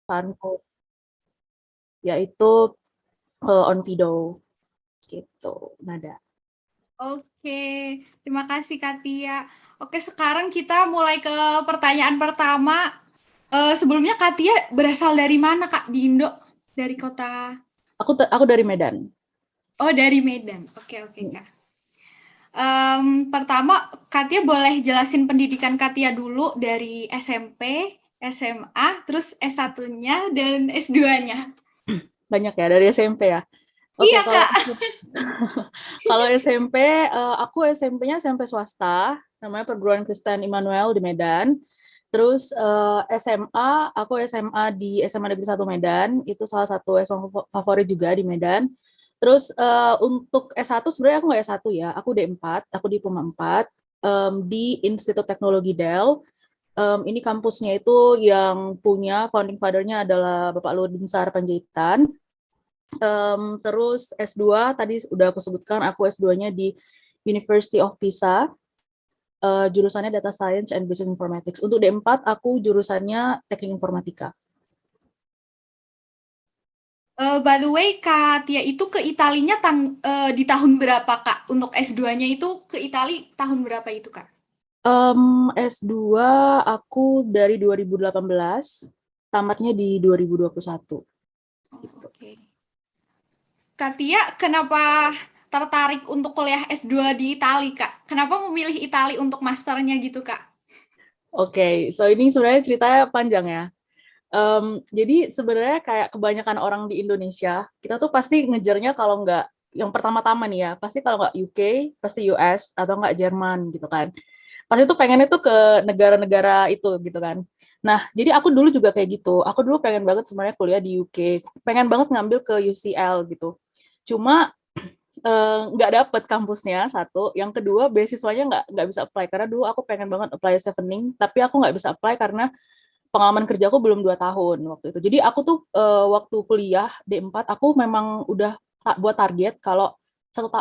jurusanku, yaitu Onvido gitu, Nada. Oke, terima kasih Kak Tia. Oke, sekarang kita mulai ke pertanyaan pertama. Sebelumnya Kak Tia berasal dari mana Kak di Indo? Dari kota? Aku dari Medan. Oh, dari Medan. Oke, oke Kak. Pertama, Katia boleh jelasin pendidikan Katia dulu dari SMP, SMA, terus S1-nya dan S2-nya. Banyak ya dari SMP ya. Oke, Iya, kalau Kak. kalau SMP, aku SMP-nya SMP swasta, namanya Perguruan Kristen Immanuel di Medan. Terus SMA, aku SMA di SMA Negeri 1 Medan, itu salah satu SMA favorit juga di Medan. Terus untuk S1 sebenarnya aku nggak S1 ya, aku D4, aku di Puma 4 di Institut Teknologi Dell. Ini kampusnya itu yang punya founding father-nya adalah Bapak Luhut Binsar Panjaitan. Terus S2 tadi udah aku sebutkan, aku S2-nya di University of Pisa, jurusannya Data Science and Business Informatics. Untuk D4 aku jurusannya Teknik Informatika. By the way, Kak Tia itu ke Italinya di tahun berapa, Kak? Untuk S2-nya itu ke Itali tahun berapa itu, Kak? S2 aku dari 2018, tamatnya di 2021. Oh, oke. Kak Tia, kenapa tertarik untuk kuliah S2 di Itali, Kak? Kenapa memilih Itali untuk masternya gitu, Kak? Oke, so ini sebenarnya ceritanya panjang ya. Jadi sebenarnya kayak kebanyakan orang di Indonesia, kita tuh pasti ngejarnya kalau nggak yang pertama-tama nih ya, pasti kalau nggak UK, pasti US atau nggak Jerman gitu kan. Pasti tuh pengennya tuh ke negara-negara itu gitu kan. Nah, jadi aku dulu juga kayak gitu. Aku dulu pengen banget sebenarnya kuliah di UK, pengen banget ngambil ke UCL gitu. Cuma nggak dapet kampusnya satu, yang kedua beasiswanya nggak bisa apply karena dulu aku pengen banget apply Chevening, tapi aku nggak bisa apply karena pengalaman kerja aku belum 2 tahun waktu itu. Jadi aku tuh waktu kuliah D4 aku memang udah buat target kalau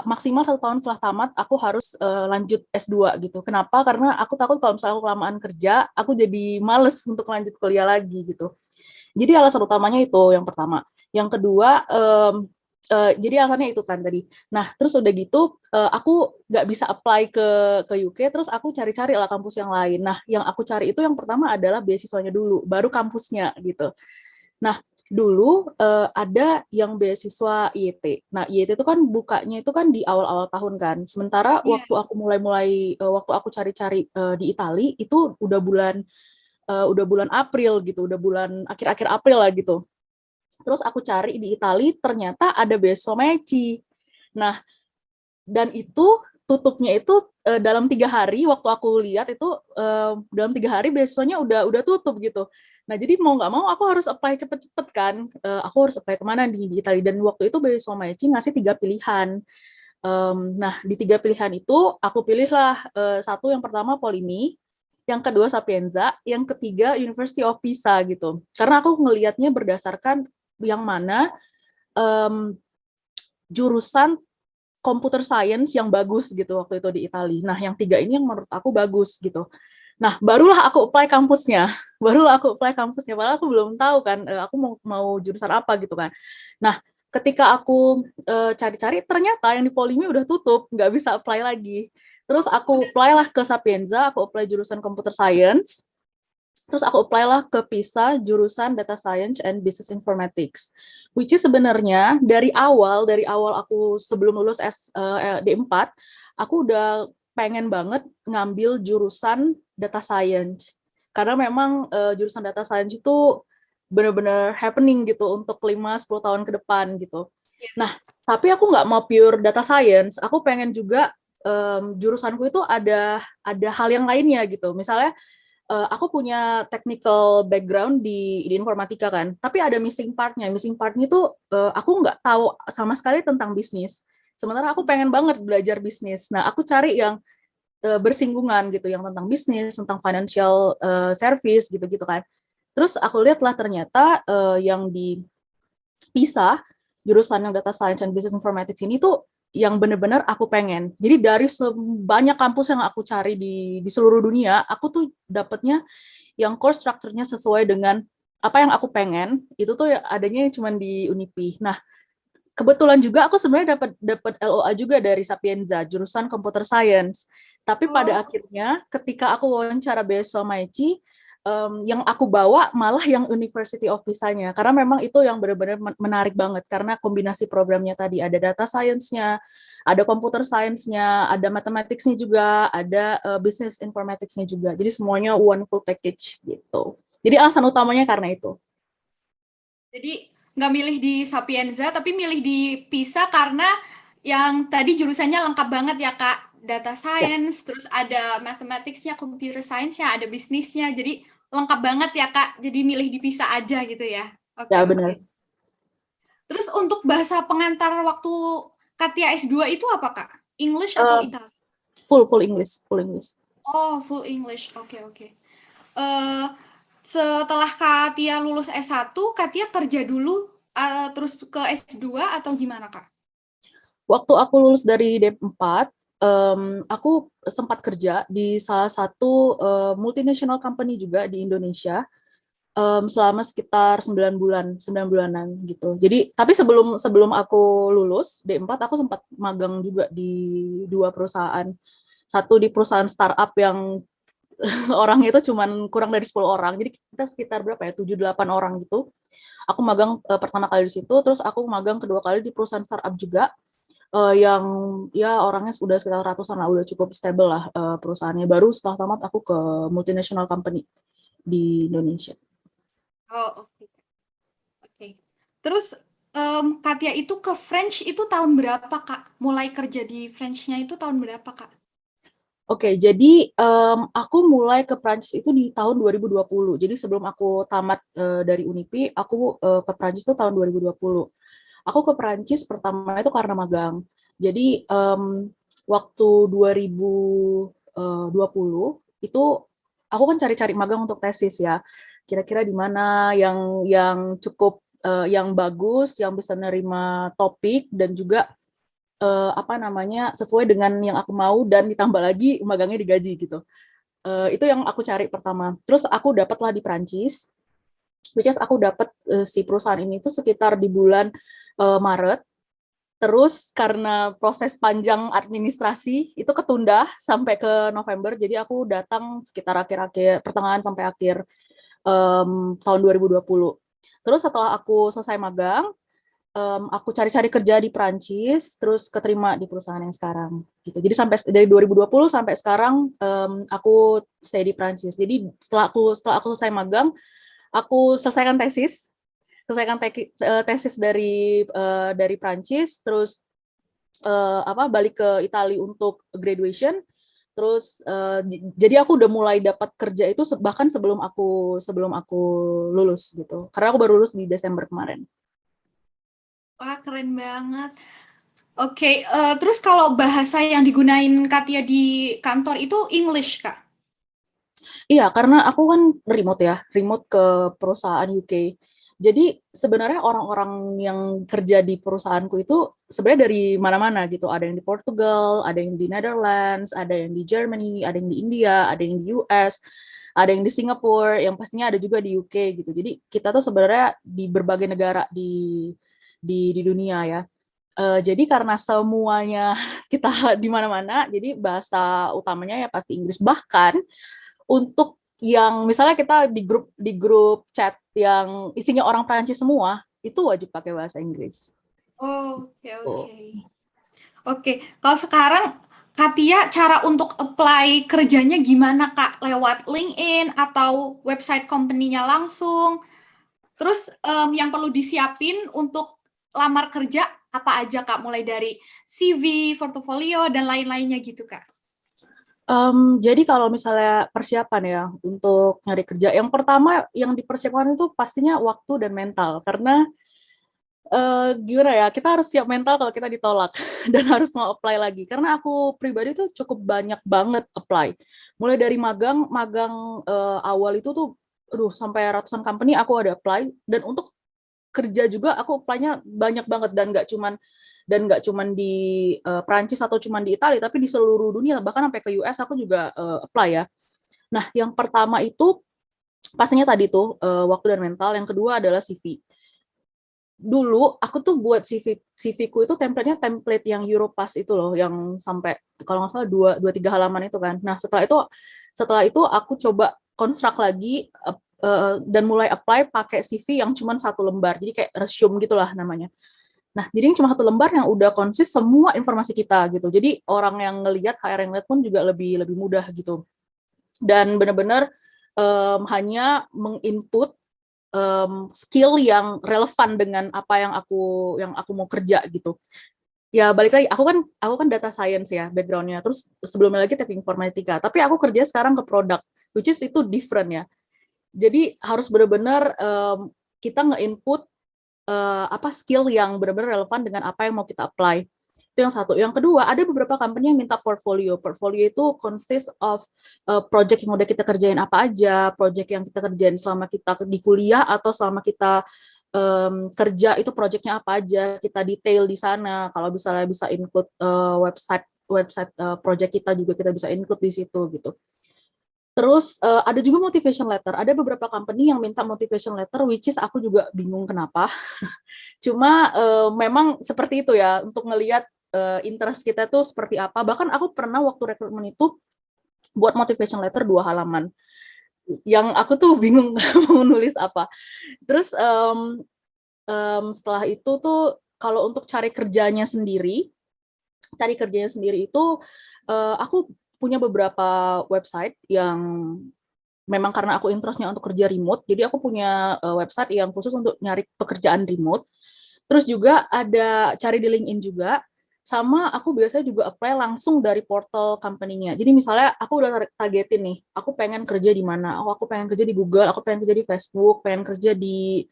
maksimal 1 tahun setelah tamat aku harus lanjut S2 gitu. Kenapa? Karena aku takut kalau misalnya aku kelamaan kerja, aku jadi males untuk lanjut kuliah lagi gitu. Jadi alasan utamanya itu yang pertama. Yang kedua, jadi alasannya itu kan tadi. Nah, terus udah gitu, aku nggak bisa apply ke UK, terus aku cari-cari lah kampus yang lain. Nah, yang aku cari itu yang pertama adalah beasiswanya dulu, baru kampusnya gitu. Nah, dulu ada yang beasiswa IET. Nah, IET itu kan bukanya itu kan di awal-awal tahun kan. Sementara Iya. waktu aku cari-cari di Itali itu udah bulan April gitu, udah bulan akhir-akhir April lah gitu. Terus aku cari di Itali, ternyata ada Beso Meci. Nah, dan itu tutupnya itu dalam 3 hari. Waktu aku lihat itu dalam 3 hari besonya udah tutup gitu. Nah, jadi mau nggak mau aku harus apply cepet-cepet kan. Aku harus apply kemana di Itali. Dan waktu itu Beso Meci ngasih 3 pilihan. Nah, di 3 pilihan itu aku pilihlah satu, yang pertama Polimi, yang kedua Sapienza, yang ketiga University of Pisa gitu. Karena aku ngelihatnya berdasarkan yang mana um, jurusan computer science yang bagus gitu waktu itu di Italia. Nah, yang 3 ini yang menurut aku bagus gitu. Nah, barulah aku apply kampusnya. Barulah aku apply kampusnya. Padahal aku belum tahu kan, aku mau jurusan apa gitu kan. Nah, ketika aku cari-cari, ternyata yang di Polimi udah tutup, nggak bisa apply lagi. Terus Oh, aku apply lah ke Sapienza, aku apply jurusan computer science. Terus aku apply lah ke PISA jurusan Data Science and Business Informatics. Which is sebenarnya dari awal aku sebelum lulus D4, aku udah pengen banget ngambil jurusan Data Science. Karena memang jurusan Data Science itu benar-benar happening gitu untuk 5-10 tahun ke depan gitu. Nah, tapi aku nggak mau pure Data Science, aku pengen juga jurusanku itu ada hal yang lainnya gitu. Misalnya aku punya technical background di informatika kan, tapi ada missing partnya. Missing partnya itu aku nggak tahu sama sekali tentang bisnis. Sementara aku pengen banget belajar bisnis. Nah, aku cari yang bersinggungan gitu, yang tentang bisnis, tentang financial service gitu-gitu kan. Terus aku lihatlah ternyata yang di PISA, jurusan yang Data Science and Business Informatics ini tuh yang benar-benar aku pengen. Jadi dari sebanyak kampus yang aku cari di seluruh dunia, aku tuh dapetnya yang course structure-nya sesuai dengan apa yang aku pengen itu tuh adanya cuma di Unipi. Nah, kebetulan juga aku sebenarnya dapat LOA juga dari Sapienza, jurusan Computer Science. Tapi pada Oh, akhirnya ketika aku wawancara beasiswa Maici, yang aku bawa malah yang University of Pisa-nya. Karena memang itu yang benar-benar menarik banget. Karena kombinasi programnya tadi, ada data science-nya, ada computer science-nya, ada mathematics-nya juga, ada business informatics-nya juga. Jadi semuanya one full package gitu. Jadi alasan utamanya karena itu. jadi nggak milih di Sapienza, tapi milih di PISA karena yang tadi jurusannya lengkap banget ya, Kak. Data Ya, science, terus ada mathematics-nya, computer science-nya, ada bisnisnya. Jadi lengkap banget ya, Kak. Jadi milih di PISA aja gitu ya. ya Oke, benar. oke. Terus untuk bahasa pengantar waktu Katia S2 itu apa, Kak? English atau Uh, Italia? full English, full English. Oh, full English. Oke, oke. Eh, setelah Katia lulus S1, Katia kerja dulu terus ke S2 atau gimana, Kak? Waktu aku lulus dari D4, aku sempat kerja di salah satu multinational company juga di Indonesia selama sekitar 9 bulan, 9 bulanan gitu. Jadi, tapi sebelum sebelum aku lulus D4, aku sempat magang juga di dua perusahaan. Satu di perusahaan startup yang orangnya itu cuman kurang dari 10 orang. Jadi kita sekitar berapa ya? 7-8 orang gitu. Aku magang pertama kali di situ, terus aku magang kedua kali di perusahaan startup juga yang ya orangnya sudah sekitar ratusan lah, udah cukup stable lah perusahaannya. Baru setelah tamat aku ke multinational company di Indonesia. Oh, oke. Oke. Terus Katia itu ke French itu tahun berapa, Kak? Mulai kerja di French-nya itu tahun berapa, Kak? Oke, jadi aku mulai ke Prancis itu di tahun 2020. Jadi sebelum aku tamat dari Unipi, aku ke Prancis itu tahun 2020. Aku ke Prancis pertama itu karena magang. Jadi waktu 2020 itu aku kan cari-cari magang untuk tesis ya. Kira-kira di mana yang cukup yang bagus, yang bisa nerima topik dan juga apa namanya sesuai dengan yang aku mau dan ditambah lagi magangnya digaji gitu. Itu yang aku cari pertama. Terus aku dapatlah di Prancis, which is aku dapat si perusahaan ini tuh sekitar di bulan Maret. Terus karena proses panjang administrasi itu ketunda sampai ke November, jadi aku datang sekitar akhir-akhir pertengahan sampai akhir tahun 2020. Terus setelah aku selesai magang, aku cari-cari kerja di Prancis, terus keterima di perusahaan yang sekarang. Gitu. Jadi sampai dari 2020 sampai sekarang aku stay di Prancis. Jadi setelah aku selesai magang, aku selesaikan tesis dari Prancis, terus balik ke Italia untuk graduation. Terus jadi aku udah mulai dapat kerja itu bahkan sebelum aku lulus gitu. Karena aku baru lulus di Desember kemarin. Wah, keren banget. Oke, terus kalau bahasa yang digunain Katia di kantor itu English, Kak? Iya, karena aku kan remote ke perusahaan UK. Jadi sebenarnya orang-orang yang kerja di perusahaanku itu sebenarnya dari mana-mana gitu. Ada yang di Portugal, ada yang di Netherlands, ada yang di Germany, ada yang di India, ada yang di US, ada yang di Singapura, yang pastinya ada juga di UK gitu. Jadi kita tuh sebenarnya di berbagai negara di dunia ya. Jadi karena semuanya kita di mana-mana, jadi bahasa utamanya ya pasti Inggris. Bahkan untuk yang misalnya kita di grup chat yang isinya orang Prancis semua, itu wajib pakai bahasa Inggris. Oke, Oh. oke. Oke, kalau sekarang Katia cara untuk apply kerjanya gimana, Kak? Lewat LinkedIn atau website company-nya langsung? Terus yang perlu disiapin untuk lamar kerja apa aja, Kak? Mulai dari CV, portofolio, dan lain-lainnya gitu, Kak. Jadi kalau misalnya persiapan ya untuk nyari kerja, yang pertama yang dipersiapkan itu pastinya waktu dan mental. Karena gimana ya, kita harus siap mental kalau kita ditolak dan harus mau apply lagi. Karena aku pribadi tuh cukup banyak banget apply. Mulai dari magang awal itu tuh, aduh sampai ratusan company aku ada apply. Dan untuk kerja juga aku apply-nya banyak banget dan nggak cuman di Prancis atau cuman di Italia, tapi di seluruh dunia bahkan sampai ke US aku juga apply ya. Nah, yang pertama itu pastinya tadi tuh waktu dan mental. Yang kedua adalah CV. Dulu aku tuh buat CV ku itu template yang Europass itu loh, yang sampai kalau nggak salah dua tiga halaman itu kan. Nah setelah itu aku coba konstruk lagi dan mulai apply pakai CV yang cuma 1 lembar, jadi kayak resume gitulah namanya. Nah, jadi yang cuma 1 lembar yang udah konsis semua informasi kita gitu. Jadi orang yang ngelihat, HR yang ngeliat pun juga lebih lebih mudah gitu. Dan benar-benar hanya menginput skill yang relevan dengan apa yang aku mau kerja gitu. Ya balik lagi, aku kan data science ya backgroundnya, terus sebelumnya lagi teknik informatika, tapi aku kerja sekarang ke produk, which is itu different ya. Jadi harus benar-benar kita nge-input apa skill yang benar-benar relevan dengan apa yang mau kita apply. Itu yang satu. Yang kedua, ada beberapa company yang minta portfolio. Portfolio itu consist of project yang udah kita kerjain apa aja, project yang kita kerjain selama kita di kuliah atau selama kita kerja itu projectnya apa aja, kita detail di sana. Kalau misalnya bisa include website project kita juga kita bisa include di situ gitu. Terus ada juga motivation letter. Ada beberapa company yang minta motivation letter, which is aku juga bingung kenapa. Cuma memang seperti itu ya, untuk ngelihat interest kita tuh seperti apa. Bahkan aku pernah waktu rekrutmen itu buat motivation letter 2 halaman. Yang aku tuh bingung mau nulis apa. Terus setelah itu tuh kalau untuk cari kerjanya sendiri itu aku punya beberapa website yang memang karena aku interestnya untuk kerja remote, jadi aku punya website yang khusus untuk nyari pekerjaan remote. Terus juga ada cari di LinkedIn juga, sama aku biasanya juga apply langsung dari portal company-nya. Jadi misalnya aku udah targetin nih, aku pengen kerja di mana, aku pengen kerja di Google, aku pengen kerja di Facebook, pengen kerja di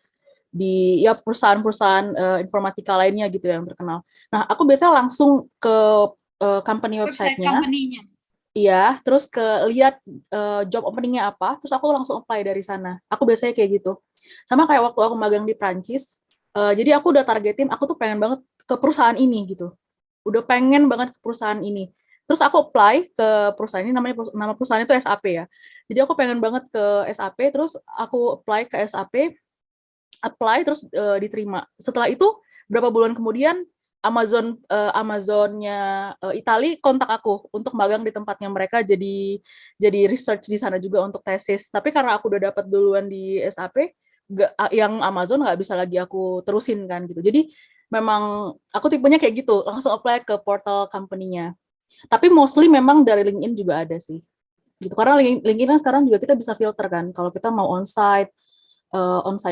ya perusahaan-perusahaan informatika lainnya gitu yang terkenal. Nah, aku biasanya langsung ke company Website website-nya. company-nya. Iya, terus lihat job opening-nya apa, terus aku langsung apply dari sana. Aku biasanya kayak gitu. Sama kayak waktu aku magang di Prancis, jadi aku udah targetin, aku tuh pengen banget ke perusahaan ini gitu. Udah pengen banget ke perusahaan ini. Terus aku apply ke perusahaan ini, nama perusahaan itu SAP ya. Jadi aku pengen banget ke SAP, terus aku apply ke SAP, terus diterima. Setelah itu berapa bulan kemudian Amazonnya Itali kontak aku untuk magang di tempatnya mereka, jadi research di sana juga untuk tesis. Tapi karena aku udah dapat duluan di SAP, yang Amazon nggak bisa lagi aku terusin kan gitu. Jadi memang aku tipenya kayak gitu, langsung apply ke portal company-nya. Tapi mostly memang dari LinkedIn juga ada sih. Gitu. Karena LinkedIn kan sekarang juga kita bisa filter kan, kalau kita mau on-site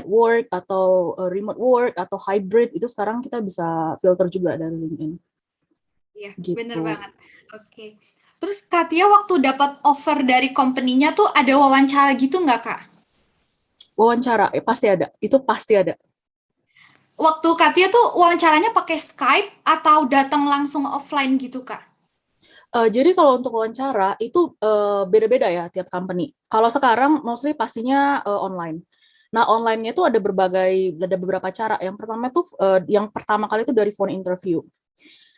work atau remote work atau hybrid, itu sekarang kita bisa filter juga dari LinkedIn. Iya, Gitu. bener banget. Oke. Terus Katia waktu dapat offer dari company-nya tuh ada wawancara gitu nggak, Kak? Wawancara, pasti ada. Itu pasti ada. Waktu Katia tuh wawancaranya pakai Skype atau datang langsung offline gitu, Kak? Jadi kalau untuk wawancara itu beda-beda ya tiap company. Kalau sekarang mostly pastinya online. Nah, online-nya itu ada beberapa cara. Yang pertama kali itu dari phone interview.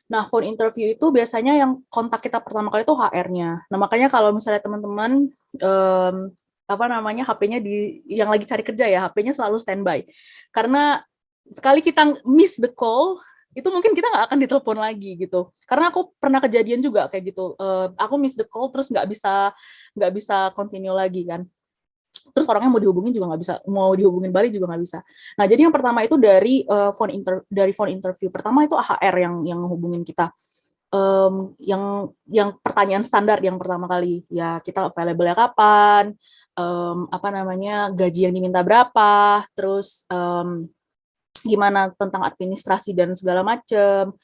Nah, phone interview itu biasanya yang kontak kita pertama kali itu HR-nya. Nah, makanya kalau misalnya teman-teman HP-nya yang lagi cari kerja ya, HP-nya selalu standby. Karena sekali kita miss the call, itu mungkin kita nggak akan ditelepon lagi gitu. Karena aku pernah kejadian juga kayak gitu. Aku miss the call terus nggak bisa continue lagi kan. Terus orangnya mau dihubungin juga nggak bisa, mau dihubungin balik juga nggak bisa. Nah, jadi yang pertama itu dari phone interview. Pertama itu HR yang hubungin kita. Yang pertanyaan standar yang pertama kali, ya kita available-nya kapan, gaji yang diminta berapa, terus gimana tentang administrasi dan segala macam.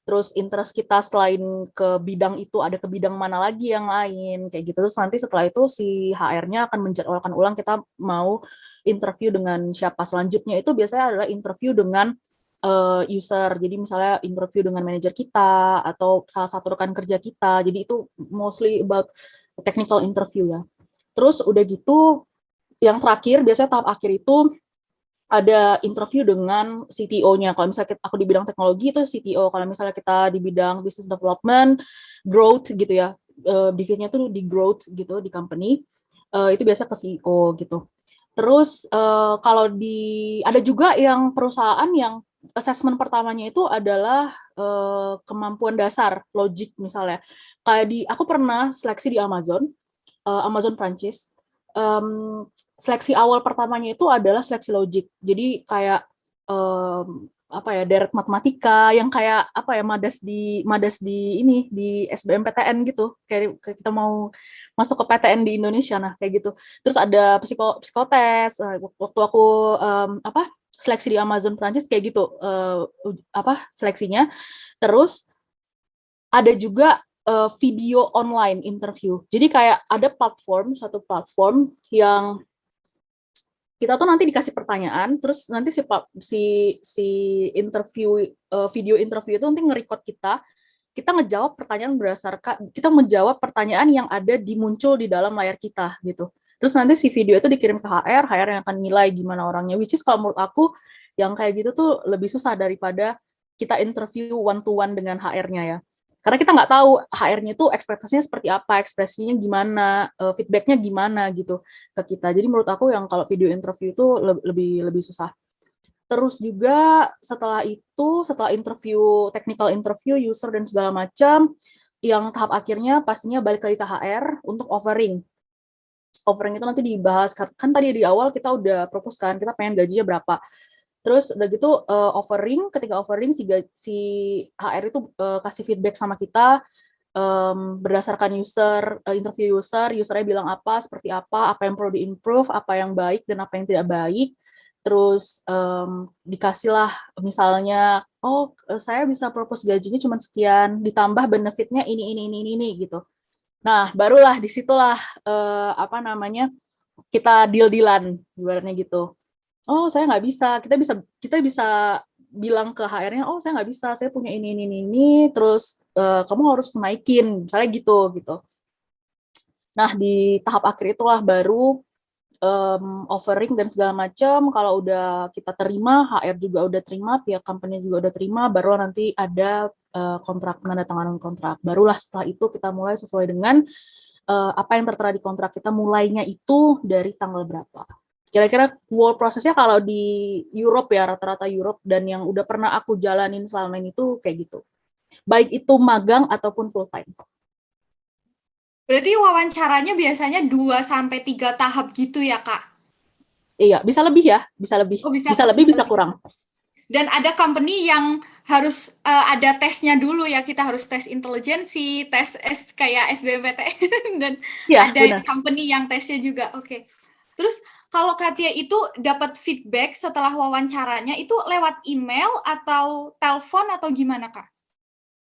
Terus interest kita selain ke bidang itu ada ke bidang mana lagi yang lain kayak gitu. Terus nanti setelah itu si HR-nya akan menjadwalkan ulang kita mau interview dengan siapa. Selanjutnya itu biasanya adalah interview dengan user. Jadi misalnya interview dengan manajer kita atau salah satu rekan kerja kita. Jadi itu mostly about technical interview ya. Terus udah gitu yang terakhir biasanya tahap akhir itu ada interview dengan CTO-nya. Kalau misalnya aku di bidang teknologi itu CTO. Kalau misalnya kita di bidang business development, growth gitu ya, divisinya tuh di growth gitu di company, itu biasa ke CEO gitu. Terus kalau ada juga yang perusahaan yang assessment pertamanya itu adalah kemampuan dasar, logik misalnya. Kayak aku pernah seleksi di Amazon, Amazon Prancis. Seleksi awal pertamanya itu adalah seleksi logik. Jadi kayak apa ya, deret matematika yang kayak apa ya, madas di ini di SBMPTN gitu. Kayak kita mau masuk ke PTN di Indonesia, nah kayak gitu. Terus ada psikotes. Waktu aku apa seleksi di Amazon Prancis kayak gitu, apa seleksinya. Terus ada juga video online interview. Jadi kayak ada satu platform yang kita tuh nanti dikasih pertanyaan, terus nanti si interview, video interview itu nanti nge-record kita ngejawab pertanyaan berdasarkan, kita menjawab pertanyaan yang ada muncul di dalam layar kita gitu. Terus nanti si video itu dikirim ke HR yang akan nilai gimana orangnya. Which is kalau menurut aku yang kayak gitu tuh lebih susah daripada kita interview one to one dengan HR-nya ya. Karena kita nggak tahu HR-nya itu ekspektasinya seperti apa, ekspresinya gimana, feedback-nya gimana gitu ke kita. Jadi menurut aku yang kalau video interview itu lebih susah. Terus juga setelah interview, technical interview, user dan segala macam, yang tahap akhirnya pastinya balik lagi ke HR untuk offering. Offering itu nanti dibahas, kan tadi di awal kita udah propose kan, kita pengen gajinya berapa. Terus udah gitu offering, ketika offering si HR itu kasih feedback sama kita berdasarkan interview usernya bilang apa, seperti apa yang perlu diimprove, apa yang baik dan apa yang tidak baik. Terus dikasihlah misalnya, oh saya bisa propose gajinya cuma sekian, ditambah benefitnya ini gitu. Nah barulah disitulah apa namanya, kita deal-dealan ibaratnya gitu. Oh saya nggak bisa, kita bisa bilang ke HR-nya, oh saya nggak bisa, saya punya ini, terus kamu harus naikin, misalnya gitu. Nah di tahap akhir itulah baru offering dan segala macam. Kalau udah kita terima, HR juga udah terima, pihak company juga udah terima, baru nanti ada kontrak, penandatanganan kontrak. Barulah setelah itu kita mulai sesuai dengan apa yang tertera di kontrak kita, mulainya itu dari tanggal berapa. Kira-kira work prosesnya kalau di Europe ya, rata-rata Europe, dan yang udah pernah aku jalanin selama ini tuh kayak gitu. Baik itu magang ataupun full time. Berarti wawancaranya biasanya 2-3 tahap gitu ya, Kak? Iya, bisa lebih ya, bisa lebih. Oh, bisa lebih, bisa kurang. Dan ada company yang harus ada tesnya dulu ya, kita harus tes intelijensi, tes kayak SBMPTN, dan ya, ada benar. company yang tesnya juga. Oke. Terus kalau Katia itu dapat feedback setelah wawancaranya itu lewat email atau telepon atau gimana, Kak?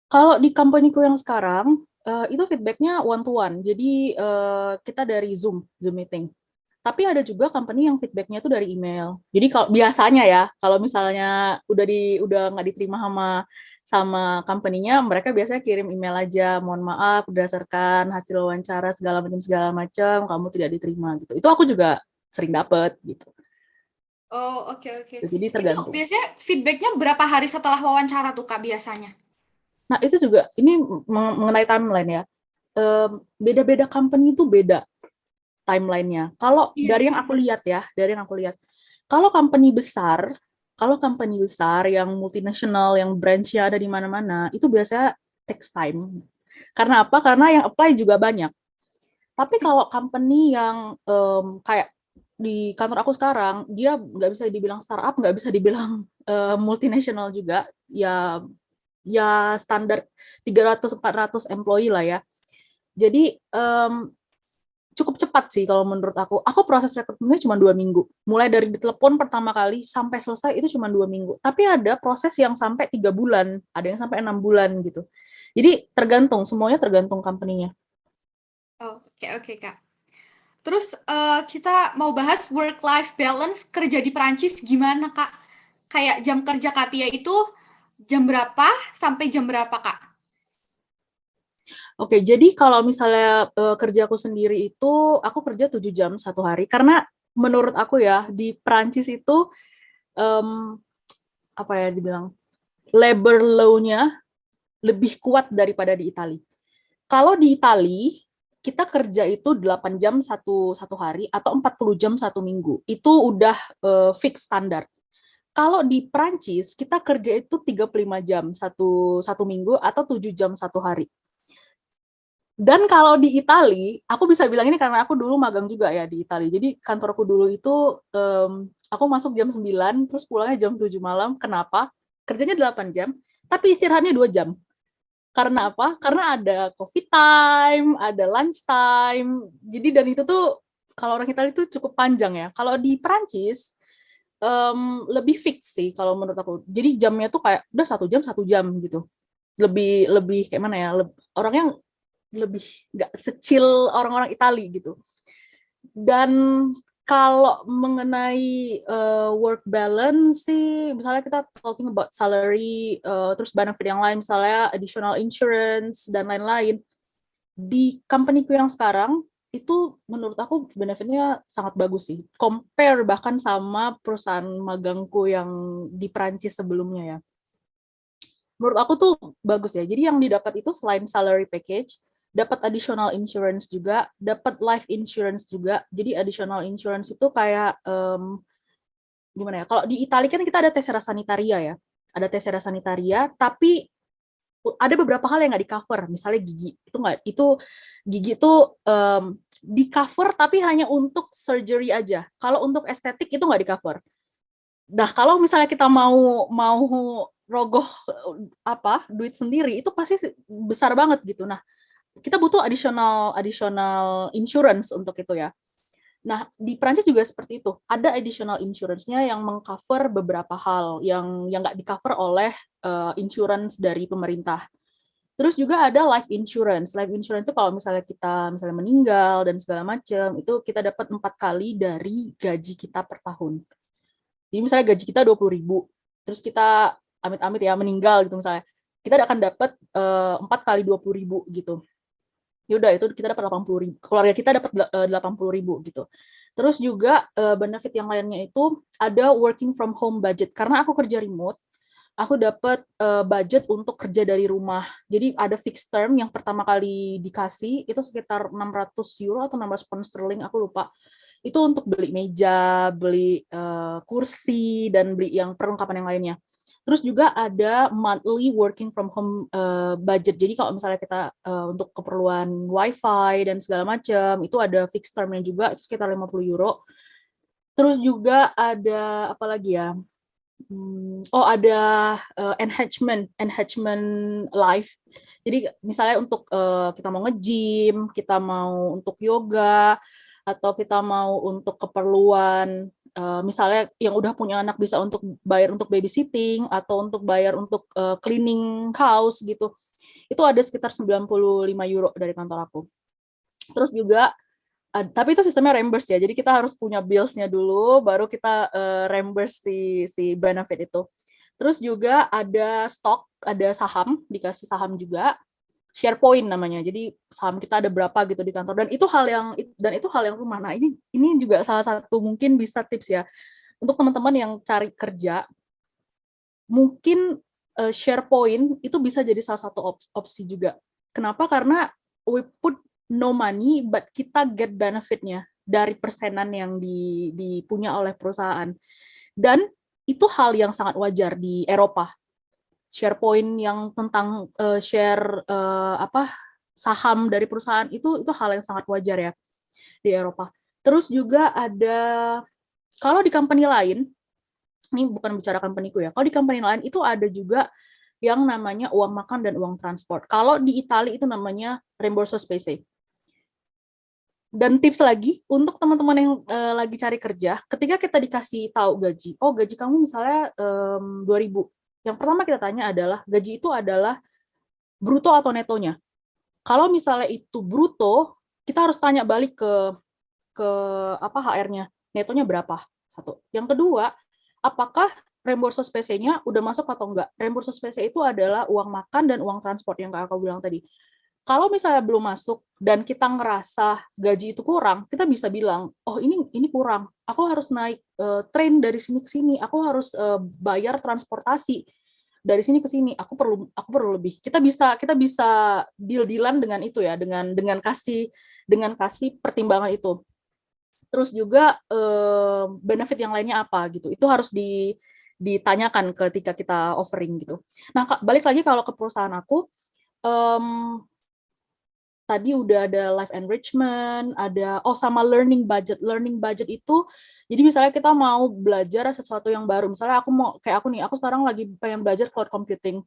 Kalau di company-ku yang sekarang, itu feedback-nya one to one. Jadi kita dari Zoom meeting. Tapi ada juga company yang feedback-nya itu dari email. Jadi kalau biasanya ya, kalau misalnya udah nggak diterima sama company-nya, mereka biasanya kirim email aja, mohon maaf berdasarkan hasil wawancara segala macam kamu tidak diterima gitu. Itu aku juga sering dapet gitu. Oh, oke. Jadi Itu tergantung. biasanya feedback-nya berapa hari setelah wawancara tuh, Kak, biasanya? Nah, itu juga ini mengenai timeline ya. Beda-beda company itu beda timelinenya. Kalau dari yang aku lihat ya, kalau company besar yang multinasional, yang branch-nya ada di mana-mana, itu biasanya takes time. Karena apa? Karena yang apply juga banyak. Tapi kalau company yang kayak di kantor aku sekarang, dia nggak bisa dibilang startup, nggak bisa dibilang multinasional juga, ya standar 300-400 employee lah ya. Jadi cukup cepat sih kalau menurut aku. Aku proses rekrutmennya cuma 2 minggu. Mulai dari ditelepon pertama kali sampai selesai itu cuma 2 minggu. Tapi ada proses yang sampai 3 bulan, ada yang sampai 6 bulan gitu. Jadi semuanya tergantung company-nya. Oh, oke, Kak. Terus kita mau bahas work-life balance kerja di Perancis gimana, Kak? Kayak jam kerja Katia itu jam berapa sampai jam berapa, Kak? Oke, jadi kalau misalnya kerjaku sendiri itu, aku kerja 7 jam satu hari. Karena menurut aku ya, di Perancis itu, apa ya dibilang, labor law-nya lebih kuat daripada di Italia. Kalau di Italia, kita kerja itu 8 jam satu hari atau 40 jam satu minggu. Itu udah fix standar. Kalau di Prancis, kita kerja itu 35 jam satu minggu atau 7 jam satu hari. Dan kalau di Itali, aku bisa bilang ini karena aku dulu magang juga ya di Itali. Jadi kantorku dulu itu, aku masuk jam 9, terus pulangnya jam 7 malam. Kenapa? Kerjanya 8 jam, tapi istirahatnya 2 jam. Karena apa? Karena ada coffee time, ada lunch time. Jadi dan itu tuh, kalau orang Itali itu cukup panjang ya. Kalau di Perancis, lebih fix sih kalau menurut aku. Jadi jamnya tuh kayak udah 1 jam gitu. Lebih kayak mana ya? Orangnya lebih nggak secil orang-orang Itali gitu. Dan kalau mengenai work balance sih, misalnya kita talking about salary, terus benefit yang lain, misalnya additional insurance dan lain-lain. Di company-ku yang sekarang itu menurut aku benefitnya sangat bagus sih. Compare bahkan sama perusahaan magangku yang di Prancis sebelumnya ya. Menurut aku tuh bagus ya. Jadi yang didapat itu selain salary package, dapat additional insurance juga, dapat life insurance juga. Jadi additional insurance itu kayak gimana ya? Kalau di Italia kan kita ada tessera sanitaria ya. Ada tessera sanitaria, tapi ada beberapa hal yang nggak di cover, misalnya gigi. Itu gigi itu di cover tapi hanya untuk surgery aja. Kalau untuk estetik itu nggak di cover. Nah, kalau misalnya kita mau rogoh duit sendiri, itu pasti besar banget gitu. Nah, kita butuh additional insurance untuk itu ya. Nah, di Prancis juga seperti itu. Ada additional insurance-nya yang mengcover beberapa hal yang nggak di-cover oleh insurance dari pemerintah. Terus juga ada life insurance. Life insurance itu kalau misalnya kita meninggal dan segala macam, itu kita dapat 4 kali dari gaji kita per tahun. Jadi misalnya gaji kita 20.000, terus kita amit-amit ya meninggal gitu misalnya, kita akan dapat 4 kali 20.000 gitu. Yaudah itu kita dapat 80.000, keluarga kita dapat 80.000 gitu. Terus juga benefit yang lainnya itu ada working from home budget. Karena aku kerja remote, aku dapat budget untuk kerja dari rumah. Jadi ada fixed term yang pertama kali dikasih itu sekitar 600 euro atau 16 pound sterling, aku lupa. Itu untuk beli meja, beli kursi, dan beli yang perlengkapan yang lainnya. Terus juga ada monthly working from home budget. Jadi kalau misalnya kita untuk keperluan wifi dan segala macam, itu ada fixed termnya juga, itu sekitar 50 euro. Terus juga ada apa lagi ya? Ada enhancement life. Jadi misalnya untuk kita mau nge-gym, kita mau untuk yoga, atau kita mau untuk keperluan misalnya yang udah punya anak bisa untuk bayar untuk babysitting atau untuk bayar untuk cleaning house gitu. Itu ada sekitar 95 euro dari kantor aku. Terus juga tapi itu sistemnya reimburse ya. Jadi kita harus punya bills-nya dulu baru kita reimburse si benefit itu. Terus juga ada stok, ada saham, dikasih saham juga. Share point namanya. Jadi saham kita ada berapa gitu di kantor, dan itu hal yang rumah. Nah, ini juga salah satu mungkin bisa tips ya untuk teman-teman yang cari kerja. Mungkin share point itu bisa jadi salah satu opsi juga. Kenapa? Karena we put no money but kita get benefit-nya dari persenan yang dipunya oleh perusahaan. Dan itu hal yang sangat wajar di Eropa. SharePoint yang tentang share saham dari perusahaan itu hal yang sangat wajar ya di Eropa. Terus juga ada, kalau di company lain, ini bukan bicara company-ku ya, kalau di company lain itu ada juga yang namanya uang makan dan uang transport. Kalau di Italia itu namanya reimburso spese. Dan tips lagi untuk teman-teman yang lagi cari kerja, ketika kita dikasih tahu gaji, gaji kamu misalnya 2.000. Yang pertama kita tanya adalah, gaji itu adalah bruto atau netonya. Kalau misalnya itu bruto, kita harus tanya balik ke HR-nya, netonya berapa? Satu. Yang kedua, apakah reimburso spese-nya udah masuk atau enggak? Reimburso spese itu adalah uang makan dan uang transport yang kakak bilang tadi. Kalau misalnya belum masuk dan kita ngerasa gaji itu kurang, kita bisa bilang, ini kurang. Aku harus naik train dari sini ke sini. Aku harus bayar transportasi. dari sini ke sini, aku perlu lebih. Kita bisa deal-dealan dengan itu ya, dengan kasih pertimbangan itu. Terus juga benefit yang lainnya apa gitu. Itu harus ditanyakan ketika kita offering gitu. Nah, balik lagi kalau ke perusahaan aku, tadi udah ada life enrichment, ada sama learning budget. Learning budget itu jadi misalnya kita mau belajar sesuatu yang baru. Misalnya aku sekarang lagi pengen belajar cloud computing.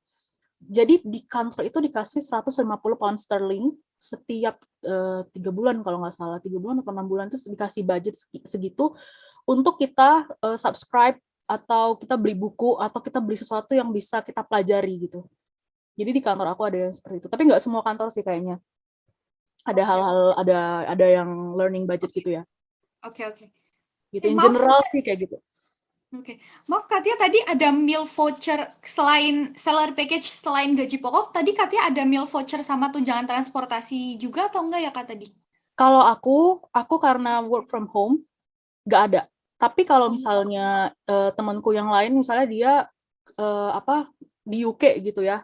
Jadi di kantor itu dikasih 150 pound sterling setiap 3 bulan kalau nggak salah, 3 bulan atau 6 bulan itu dikasih budget segitu untuk kita subscribe atau kita beli buku atau kita beli sesuatu yang bisa kita pelajari gitu. Jadi di kantor aku ada yang seperti itu. Tapi nggak semua kantor sih kayaknya. Ada hal-hal, ada yang learning budget gitu ya. Oke. Gitu, in general sih kayak gitu. Oke. Maaf Katia, tadi ada meal voucher selain salary package, selain gaji pokok, tadi Katia ada meal voucher sama tunjangan transportasi juga atau enggak ya Kak tadi? Kalau aku karena work from home, nggak ada. Tapi kalau misalnya temanku yang lain, misalnya dia di UK gitu ya,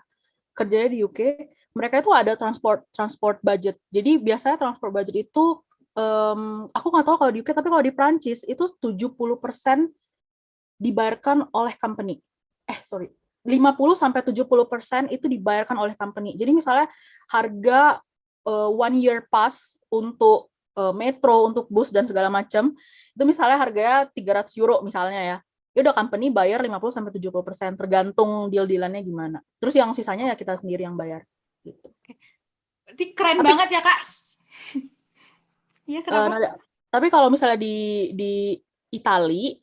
kerjanya di UK, mereka itu ada transport budget. Jadi biasanya transport budget itu, aku nggak tahu kalau di UK, tapi kalau di Prancis itu 70% dibayarkan oleh company. 50-70% itu dibayarkan oleh company. Jadi misalnya harga 1 year pass untuk metro, untuk bus dan segala macam, itu misalnya harganya 300 euro misalnya ya. Ya udah company bayar 50-70%, tergantung deal-dealannya gimana. Terus yang sisanya ya kita sendiri yang bayar. Gitu. Berarti keren banget ya Kak. Iya, kenapa? Tapi kalau misalnya di Itali,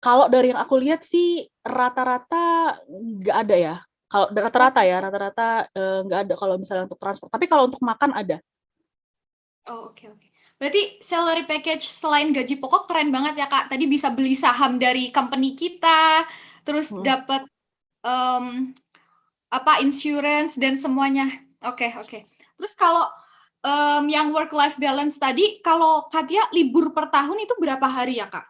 kalau dari yang aku lihat sih rata-rata nggak ada ya. Kalau rata-rata nggak ada kalau misalnya untuk transport. Tapi kalau untuk makan ada. Oh, oke. Berarti salary package selain gaji pokok keren banget ya Kak. Tadi bisa beli saham dari company kita, terus dapat insurance dan semuanya. Oke. Terus kalau yang work life balance tadi, kalau Katia libur per tahun itu berapa hari ya Kak?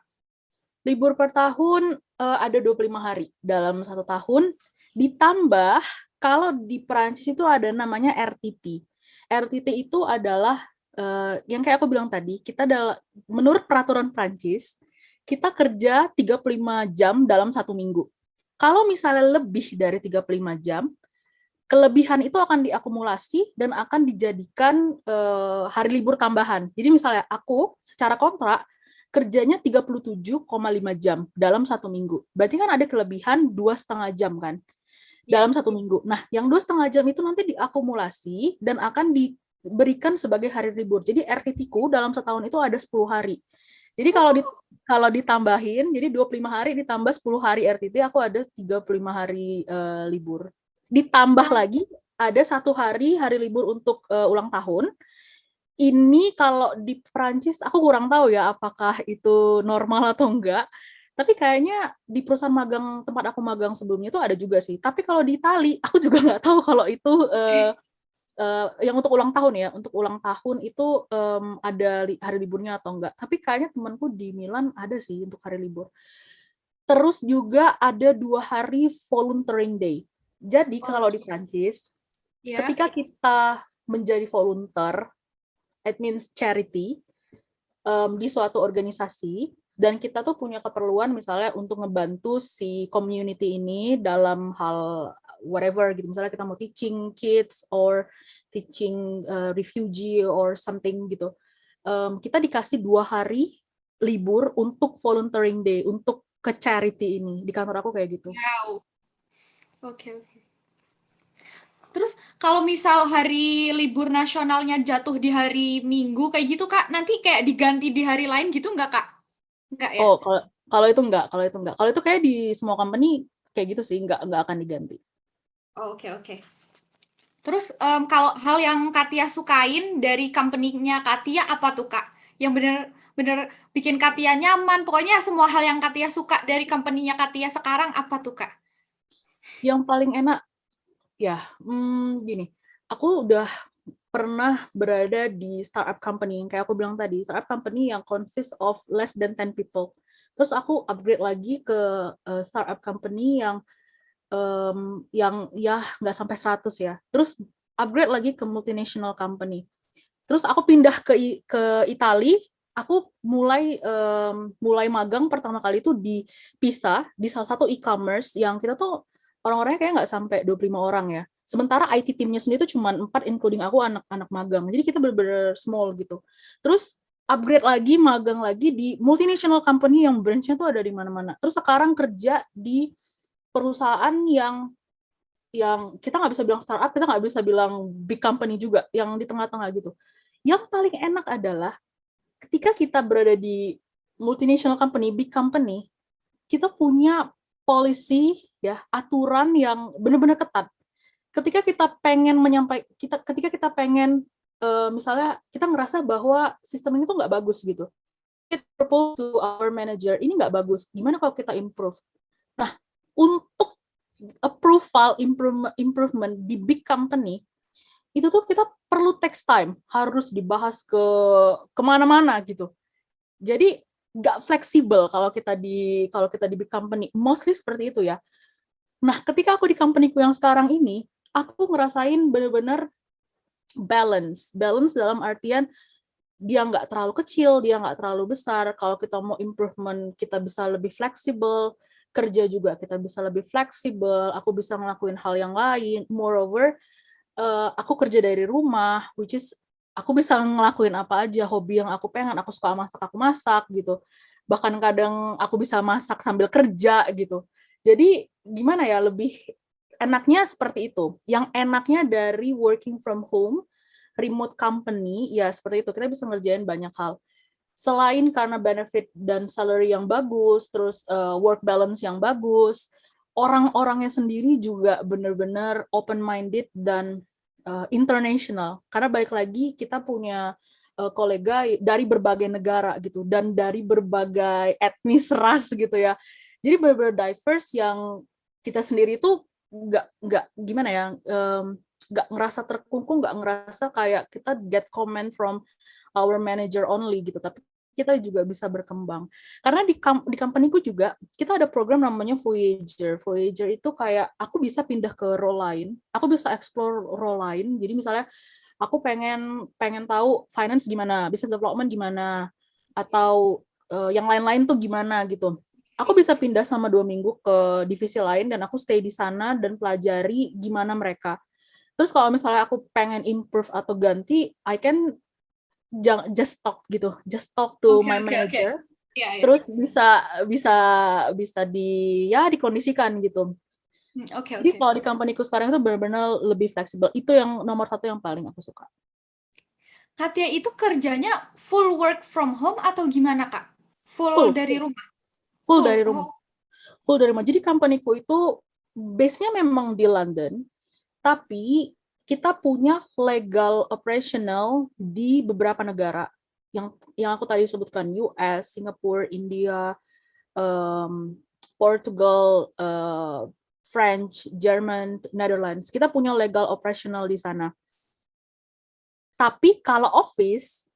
Libur per tahun ada 25 hari dalam 1 tahun. Ditambah kalau di Perancis itu ada namanya RTT. RTT itu adalah yang kayak aku bilang tadi, kita menurut peraturan Prancis, kita kerja 35 jam dalam 1 minggu. Kalau misalnya lebih dari 35 jam, kelebihan itu akan diakumulasi dan akan dijadikan hari libur tambahan. Jadi misalnya aku secara kontrak kerjanya 37,5 jam dalam 1 minggu. Berarti kan ada kelebihan 2,5 jam kan dalam 1 minggu. Nah, yang 2,5 jam itu nanti diakumulasi dan akan diberikan sebagai hari libur. Jadi RTT-ku dalam setahun itu ada 10 hari. Jadi kalau ditambahin, jadi 25 hari ditambah 10 hari RTT, aku ada 35 hari libur. Ditambah lagi ada 1 hari libur untuk ulang tahun. Ini kalau di Prancis, aku kurang tahu ya apakah itu normal atau enggak. Tapi kayaknya di perusahaan magang tempat aku magang sebelumnya itu ada juga sih. Tapi kalau di Itali, aku juga nggak tahu kalau itu yang untuk ulang tahun ya. Untuk ulang tahun itu ada hari liburnya atau enggak. Tapi kayaknya temanku di Milan ada sih untuk hari libur. Terus juga ada 2 hari volunteering day. Jadi kalau di Prancis, ketika kita menjadi volunteer, it means charity, di suatu organisasi, dan kita tuh punya keperluan misalnya untuk ngebantu si community ini dalam hal whatever gitu, misalnya kita mau teaching kids or teaching refugee or something gitu, kita dikasih 2 hari libur untuk volunteering day, untuk ke charity ini. Di kantor aku kayak gitu. Wow. Oke. Terus kalau misal hari libur nasionalnya jatuh di hari Minggu kayak gitu Kak, nanti kayak diganti di hari lain gitu nggak Kak? Nggak ya? Oh, kalau itu enggak. Kalau itu kayak di semua company kayak gitu sih, enggak akan diganti. Oh, oke. Terus kalau hal yang Katia sukain dari company-nya Katia apa tuh Kak? Yang bener-bener bikin Katia nyaman. Pokoknya semua hal yang Katia suka dari company-nya Katia sekarang apa tuh Kak? Yang paling enak ya, gini, aku udah pernah berada di startup company yang kayak aku bilang tadi, startup company yang consist of less than 10 people. Terus aku upgrade lagi ke startup company yang yang ya nggak sampai 100 ya. Terus upgrade lagi ke multinational company. Terus aku pindah ke Italia, aku mulai magang pertama kali itu di Pisa, di salah satu e-commerce yang kita tuh orang-orangnya kayak nggak sampai 25 orang ya. Sementara IT timnya sendiri itu cuma 4, including aku anak-anak magang. Jadi kita bener-bener small gitu. Terus upgrade lagi, magang lagi di multinational company yang branch-nya tuh ada di mana-mana. Terus sekarang kerja di perusahaan yang kita nggak bisa bilang startup, kita nggak bisa bilang big company juga, yang di tengah-tengah gitu. Yang paling enak adalah ketika kita berada di multinational company, big company, kita punya policy ya, aturan yang benar-benar ketat. Ketika kita pengen ketika kita pengen misalnya kita ngerasa bahwa sistem ini tuh nggak bagus gitu, kita propose to our manager, ini nggak bagus, gimana kalau kita improve? Nah, untuk approval improvement di big company, itu tuh kita perlu text time, harus dibahas ke kemana-mana gitu. Jadi nggak fleksibel kalau kita di big company, mostly seperti itu ya. Nah, ketika aku di company-ku yang sekarang ini, aku ngerasain bener-bener balance dalam artian dia nggak terlalu kecil, dia nggak terlalu besar. Kalau kita mau improvement, kita bisa lebih fleksibel. Kerja juga kita bisa lebih fleksibel. Aku bisa ngelakuin hal yang lain. Moreover, aku kerja dari rumah, which is aku bisa ngelakuin apa aja, hobi yang aku pengen, aku suka masak, aku masak gitu. Bahkan kadang aku bisa masak sambil kerja gitu. Jadi gimana ya, lebih enaknya seperti itu. Yang enaknya dari working from home, remote company, ya seperti itu, kita bisa ngerjain banyak hal. Selain karena benefit dan salary yang bagus, terus work balance yang bagus, orang-orangnya sendiri juga benar-benar open-minded dan international. Karena balik lagi kita punya kolega dari berbagai negara gitu, dan dari berbagai etnis ras gitu ya. Jadi benar-benar diverse yang kita sendiri tuh nggak gimana ya, nggak ngerasa terkungkung, nggak ngerasa kayak kita get comment from our manager only gitu, tapi kita juga bisa berkembang. Karena di company-ku juga kita ada program namanya Voyager. Voyager itu kayak aku bisa pindah ke role lain, aku bisa explore role lain. Jadi misalnya aku pengen tahu finance gimana, business development gimana, atau yang lain-lain tuh gimana gitu. Aku bisa pindah sama 2 minggu ke divisi lain dan aku stay di sana dan pelajari gimana mereka. Terus kalau misalnya aku pengen improve atau ganti, I can just talk to my manager. Yeah. Terus bisa dikondisikan gitu. Jadi kalau di company-ku sekarang itu benar-benar lebih fleksibel. Itu yang nomor 1 yang paling aku suka. Katia itu kerjanya full work from home atau gimana, Kak? Full dari rumah? Full dari rumah. Full dari rumah. Jadi company-ku itu base-nya memang di London, tapi kita punya legal operational di beberapa negara yang aku tadi sebutkan, US, Singapura, India, Portugal, French, German, Netherlands. Kita punya legal operational di sana. Tapi kalau office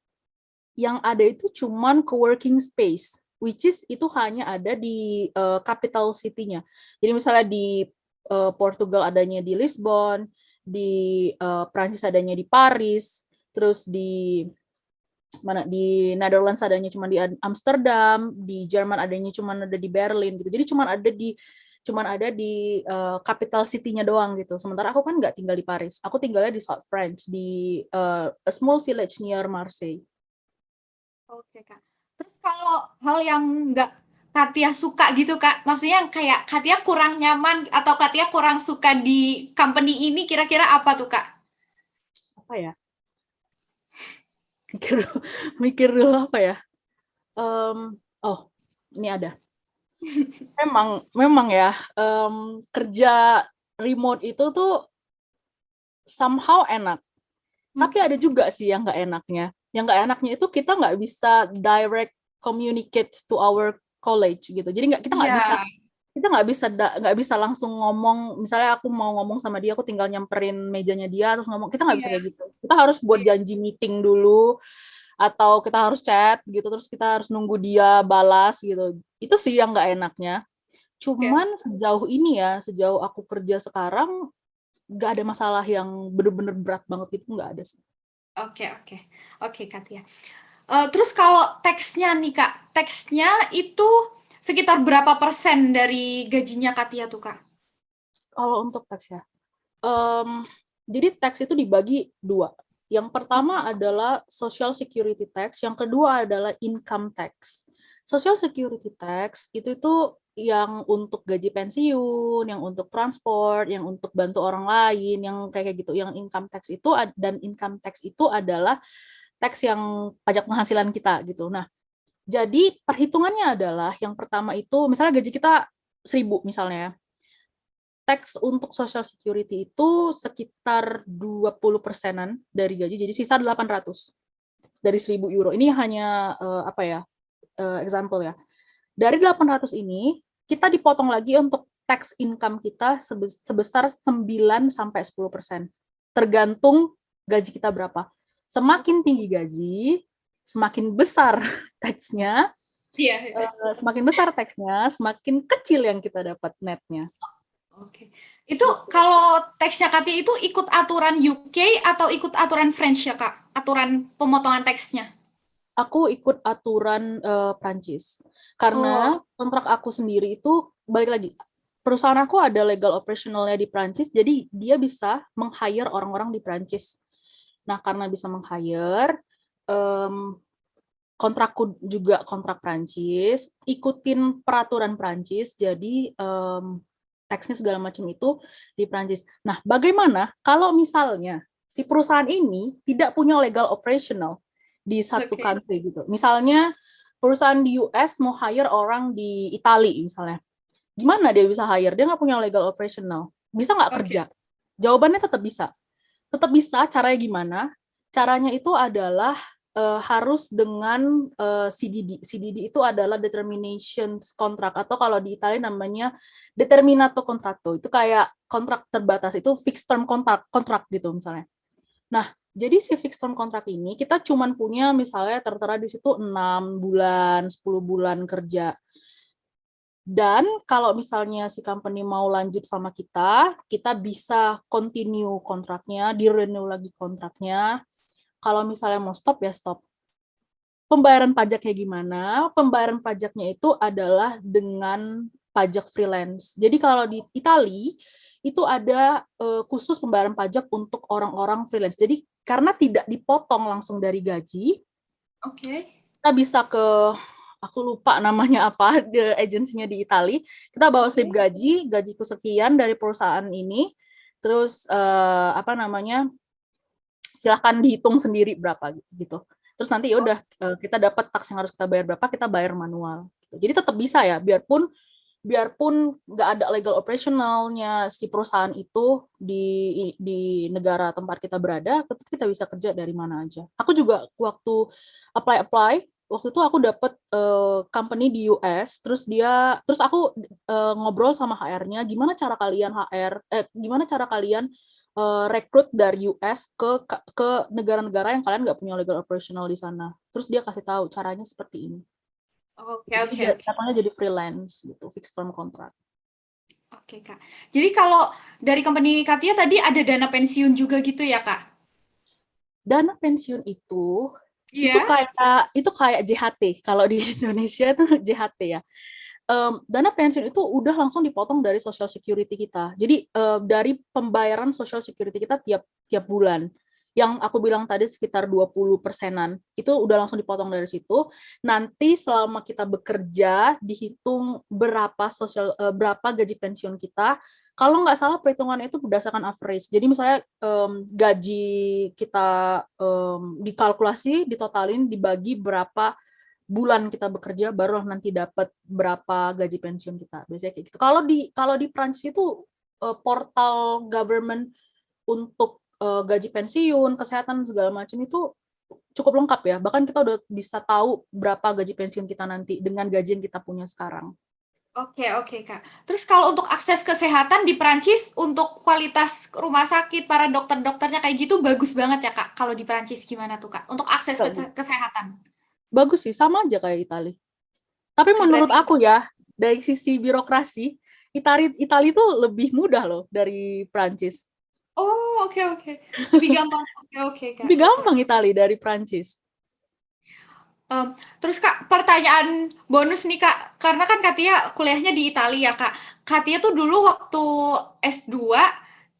yang ada itu cuman co-working space, which is itu hanya ada di capital city-nya. Jadi misalnya di Portugal adanya di Lisbon, di Prancis adanya di Paris, terus di Netherlands adanya cuma di Amsterdam, di Jerman adanya cuma ada di Berlin gitu. Jadi cuma ada di capital city-nya doang gitu. Sementara aku kan nggak tinggal di Paris. Aku tinggalnya di South France, di a small village near Marseille. Oke, Kak. Terus kalau hal yang nggak Katia suka gitu, Kak, maksudnya kayak Katia kurang nyaman atau Katia kurang suka di company ini, kira-kira apa tuh, Kak? Apa ya? Mikir dulu apa ya? Ini ada. Memang ya, kerja remote itu tuh somehow enak. Tapi ada juga sih yang nggak enaknya. Yang nggak enaknya itu kita nggak bisa direct communicate to our college gitu. Jadi kita nggak bisa langsung ngomong. Misalnya aku mau ngomong sama dia, aku tinggal nyamperin mejanya dia terus ngomong. Kita nggak bisa kayak gitu. Kita harus buat janji meeting dulu, atau kita harus chat gitu. Terus kita harus nunggu dia balas gitu. Itu sih yang nggak enaknya. Cuman sejauh ini ya, sejauh aku kerja sekarang, nggak ada masalah yang bener-bener berat banget itu, nggak ada sih. Oke, oke. Oke, Katia. Terus kalau teksnya nih, Kak, teksnya itu sekitar berapa persen dari gajinya Katia tuh, Kak? Kalau untuk teks ya, jadi teks itu dibagi dua. Yang pertama adalah Social Security Tax, yang kedua adalah Income Tax. Social Security Tax itu yang untuk gaji pensiun, yang untuk transport, yang untuk bantu orang lain, yang kayak gitu. Yang income tax itu, dan income tax itu adalah tax yang pajak penghasilan kita gitu. Nah, jadi perhitungannya adalah yang pertama itu, misalnya gaji kita 1.000 misalnya ya, tax untuk Social Security itu sekitar 20%-an dari gaji, jadi sisa 800 dari 1.000 euro. Ini hanya example ya. Dari 800 ini, kita dipotong lagi untuk tax income kita sebesar 9 sampai 10%. Tergantung gaji kita berapa. Semakin tinggi gaji, semakin besar tax-nya. Iya. Semakin besar tax-nya, semakin kecil yang kita dapat net-nya. Oke. Itu kalau teksnya Katia itu ikut aturan UK atau ikut aturan French ya, Kak? Aturan pemotongan teksnya? Aku ikut aturan Prancis. Karena kontrak aku sendiri itu, balik lagi, perusahaan aku ada legal operationalnya di Prancis, jadi dia bisa meng-hire orang-orang di Prancis. Nah, karena bisa meng-hire, kontrakku juga kontrak Prancis, ikutin peraturan Prancis, jadi teksnya segala macam itu di Prancis. Nah, bagaimana kalau misalnya si perusahaan ini tidak punya legal operational di satu country gitu. Misalnya perusahaan di US mau hire orang di Italia misalnya. Gimana dia bisa hire? Dia nggak punya legal operational. Bisa nggak kerja? Jawabannya tetap bisa. Tetap bisa, caranya gimana? Caranya itu adalah harus dengan CDD. CDD itu adalah determination contract, atau kalau di Italia namanya determinato contratto. Itu kayak kontrak terbatas, itu fixed term kontrak gitu misalnya. Nah, jadi si fixed term kontrak ini kita cuman punya misalnya tertera di situ 6 bulan, 10 bulan kerja. Dan kalau misalnya si company mau lanjut sama kita bisa continue kontraknya, di-renew lagi kontraknya. Kalau misalnya mau stop, ya stop. Pembayaran pajaknya gimana? Pembayaran pajaknya itu adalah dengan pajak freelance. Jadi kalau di Italia, itu ada khusus pembayaran pajak untuk orang-orang freelance. Jadi karena tidak dipotong langsung dari gaji, kita bisa ke, aku lupa namanya apa, agensinya di Italia, kita bawa slip gaji, gajiku sekian dari perusahaan ini, terus silahkan dihitung sendiri berapa gitu. Terus nanti ya udah kita dapat tax yang harus kita bayar berapa, kita bayar manual. Jadi tetap bisa ya, biarpun nggak ada legal operationalnya si perusahaan itu di negara tempat kita berada, tetap kita bisa kerja dari mana aja. Aku juga waktu apply, waktu itu aku dapat company di US, terus aku ngobrol sama HR-nya, gimana cara kalian rekrut dari US ke negara-negara yang kalian nggak punya legal operational di sana. Terus dia kasih tahu caranya seperti ini. Oke. Katanya jadi freelance gitu, fixed term contract. Oke, Kak. Jadi kalau dari company Katia tadi ada dana pensiun juga gitu ya, Kak? Dana pensiun itu kayak JHT. Kalau di Indonesia itu JHT ya. Dana pensiun itu udah langsung dipotong dari Social Security kita. Jadi dari pembayaran Social Security kita tiap bulan. Yang aku bilang tadi sekitar 20%-an, itu udah langsung dipotong dari situ. Nanti selama kita bekerja, dihitung berapa gaji pensiun kita. Kalau nggak salah perhitungannya itu berdasarkan average. Jadi misalnya gaji kita dikalkulasi, ditotalin, dibagi berapa bulan kita bekerja, baru nanti dapat berapa gaji pensiun kita. Biasanya kayak gitu. Kalau di Prancis itu portal government untuk gaji pensiun, kesehatan segala macam itu cukup lengkap ya. Bahkan kita udah bisa tahu berapa gaji pensiun kita nanti dengan gaji yang kita punya sekarang. Oke, Kak. Terus kalau untuk akses kesehatan di Prancis, untuk kualitas rumah sakit, para dokter-dokternya kayak gitu bagus banget ya, Kak? Kalau di Prancis gimana tuh, Kak? Untuk akses kesehatan? Bagus sih, sama aja kayak Italia. Tapi menurut aku ya, dari sisi birokrasi, Itali itu lebih mudah loh dari Prancis. Oh, oke. Lebih gampang. Oke, Kak. Lebih gampang Itali dari Prancis. Terus Kak, pertanyaan bonus nih Kak, karena kan Katia kuliahnya di Italia Kak. Katia tuh dulu waktu S2,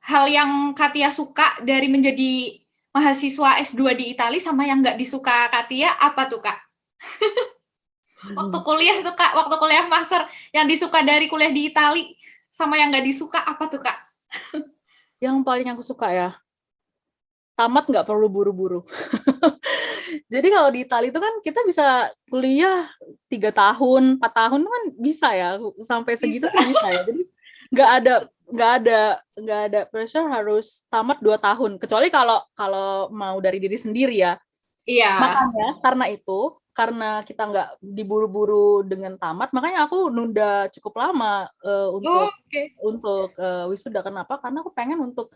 hal yang Katia suka dari menjadi mahasiswa S2 di Italia sama yang nggak disuka Katia apa tuh Kak? Waktu kuliah tuh Kak, waktu kuliah master, yang disuka dari kuliah di Italia sama yang nggak disuka apa tuh Kak? Yang paling aku suka ya, tamat nggak perlu buru-buru. Jadi kalau di Italia itu kan kita bisa kuliah 3 tahun, 4 tahun kan bisa ya, sampai segitu tuh bisa ya. Jadi nggak ada pressure harus tamat 2 tahun, kecuali kalau mau dari diri sendiri ya. Iya. Makanya karena kita nggak diburu-buru dengan tamat, makanya aku nunda cukup lama untuk wisuda. Kenapa? Karena aku pengen untuk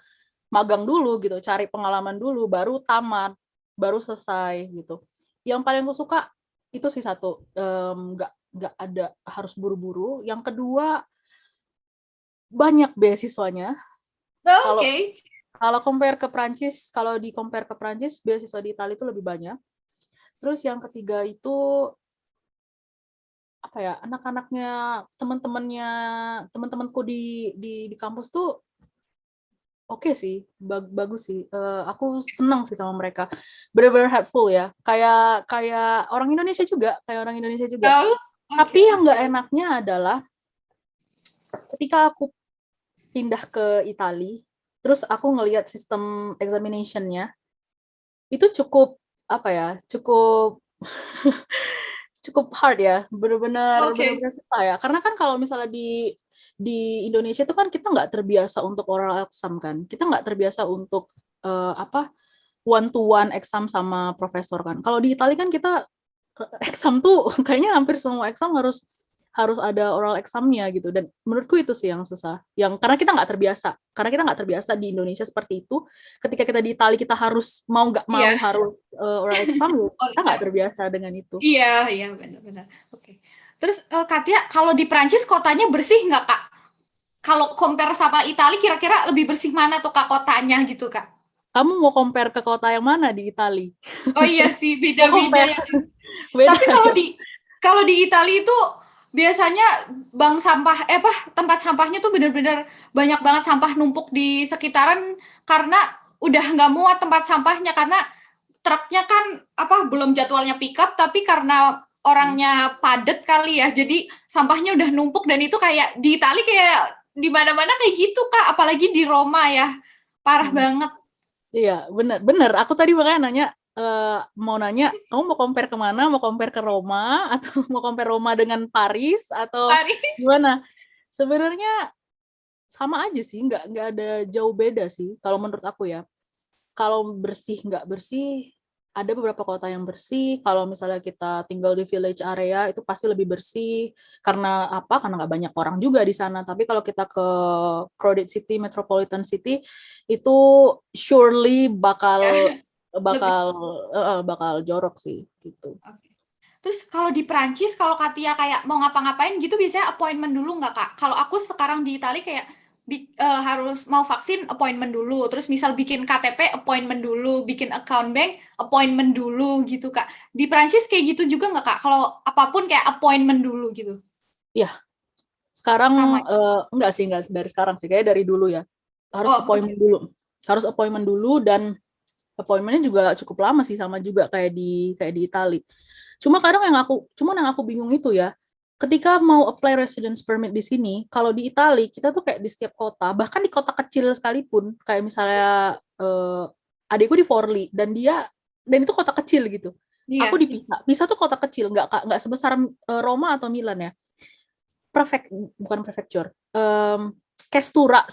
magang dulu gitu, cari pengalaman dulu, baru tamat, baru selesai gitu. Yang paling aku suka itu sih satu, nggak ada harus buru-buru. Yang kedua, banyak beasiswanya. Oke. Kalau di compare ke Prancis, beasiswa di Italia itu lebih banyak. Terus yang ketiga itu apa ya, anak-anaknya, teman-temanku di kampus tuh oke sih, bagus sih. Aku senang sih sama mereka. Benar-benar helpful ya. Kayak orang Indonesia juga, Oh, Tapi yang nggak enaknya adalah ketika aku pindah ke Italia, terus aku ngelihat sistem examination-nya, itu cukup apa ya, cukup cukup hard ya, benar-benar susah ya. Karena kan kalau misalnya di Indonesia itu kan kita nggak terbiasa untuk oral exam kan, kita nggak terbiasa untuk one to one exam sama profesor kan. Kalau di Italia kan kita exam tuh kayaknya hampir semua exam harus ada oral examnya gitu, dan menurutku itu sih yang susah, karena kita nggak terbiasa di Indonesia seperti itu. Ketika kita di Italia kita harus mau nggak mau harus oral exam, kita nggak terbiasa dengan itu. Iya benar. Oke. Terus Katia, kalau di Prancis kotanya bersih nggak Kak? Kalau compare sama Italia, kira-kira lebih bersih mana tuh Kak kotanya gitu Kak? Kamu mau compare ke kota yang mana di Italia? Oh iya sih, beda-beda ya. Beda. Tapi kalau di Italia itu biasanya tempat sampahnya tuh benar-benar banyak banget sampah numpuk di sekitaran, karena udah nggak muat tempat sampahnya, karena truknya kan belum jadwalnya pick up, tapi karena orangnya padat kali ya, jadi sampahnya udah numpuk. Dan itu kayak di Italia kayak di mana-mana kayak gitu Kak, apalagi di Roma ya, parah banget. Iya, bener. Aku tadi makanya mau nanya, kamu mau compare kemana? Mau compare ke Roma, atau mau compare Roma dengan Paris, atau gimana? Sebenarnya sama aja sih, nggak ada jauh beda sih, kalau menurut aku ya. Kalau bersih nggak bersih, ada beberapa kota yang bersih. Kalau misalnya kita tinggal di village area, itu pasti lebih bersih. Karena nggak banyak orang juga di sana. Tapi kalau kita ke crowded city, metropolitan city, itu surely bakal jorok sih gitu. Terus kalau di Prancis, kalau Katia kayak mau ngapa-ngapain gitu, biasanya appointment dulu nggak Kak? Kalau aku sekarang di Italia kayak harus mau vaksin appointment dulu, terus misal bikin KTP appointment dulu, bikin account bank appointment dulu gitu Kak. Di Prancis kayak gitu juga nggak Kak? Kalau apapun kayak appointment dulu gitu? Iya. Sekarang enggak dari sekarang sih, kayak dari dulu ya. Harus appointment dulu, dan appointment-nya juga cukup lama sih, sama juga kayak di Italia. Cuman yang aku bingung itu ya, ketika mau apply residence permit di sini, kalau di Italia kita tuh kayak di setiap kota, bahkan di kota kecil sekalipun, kayak misalnya adikku di Forli, dan itu kota kecil gitu. Aku di Pisa tuh kota kecil, nggak sebesar Roma atau Milan ya. Bukan prefecture. Kestura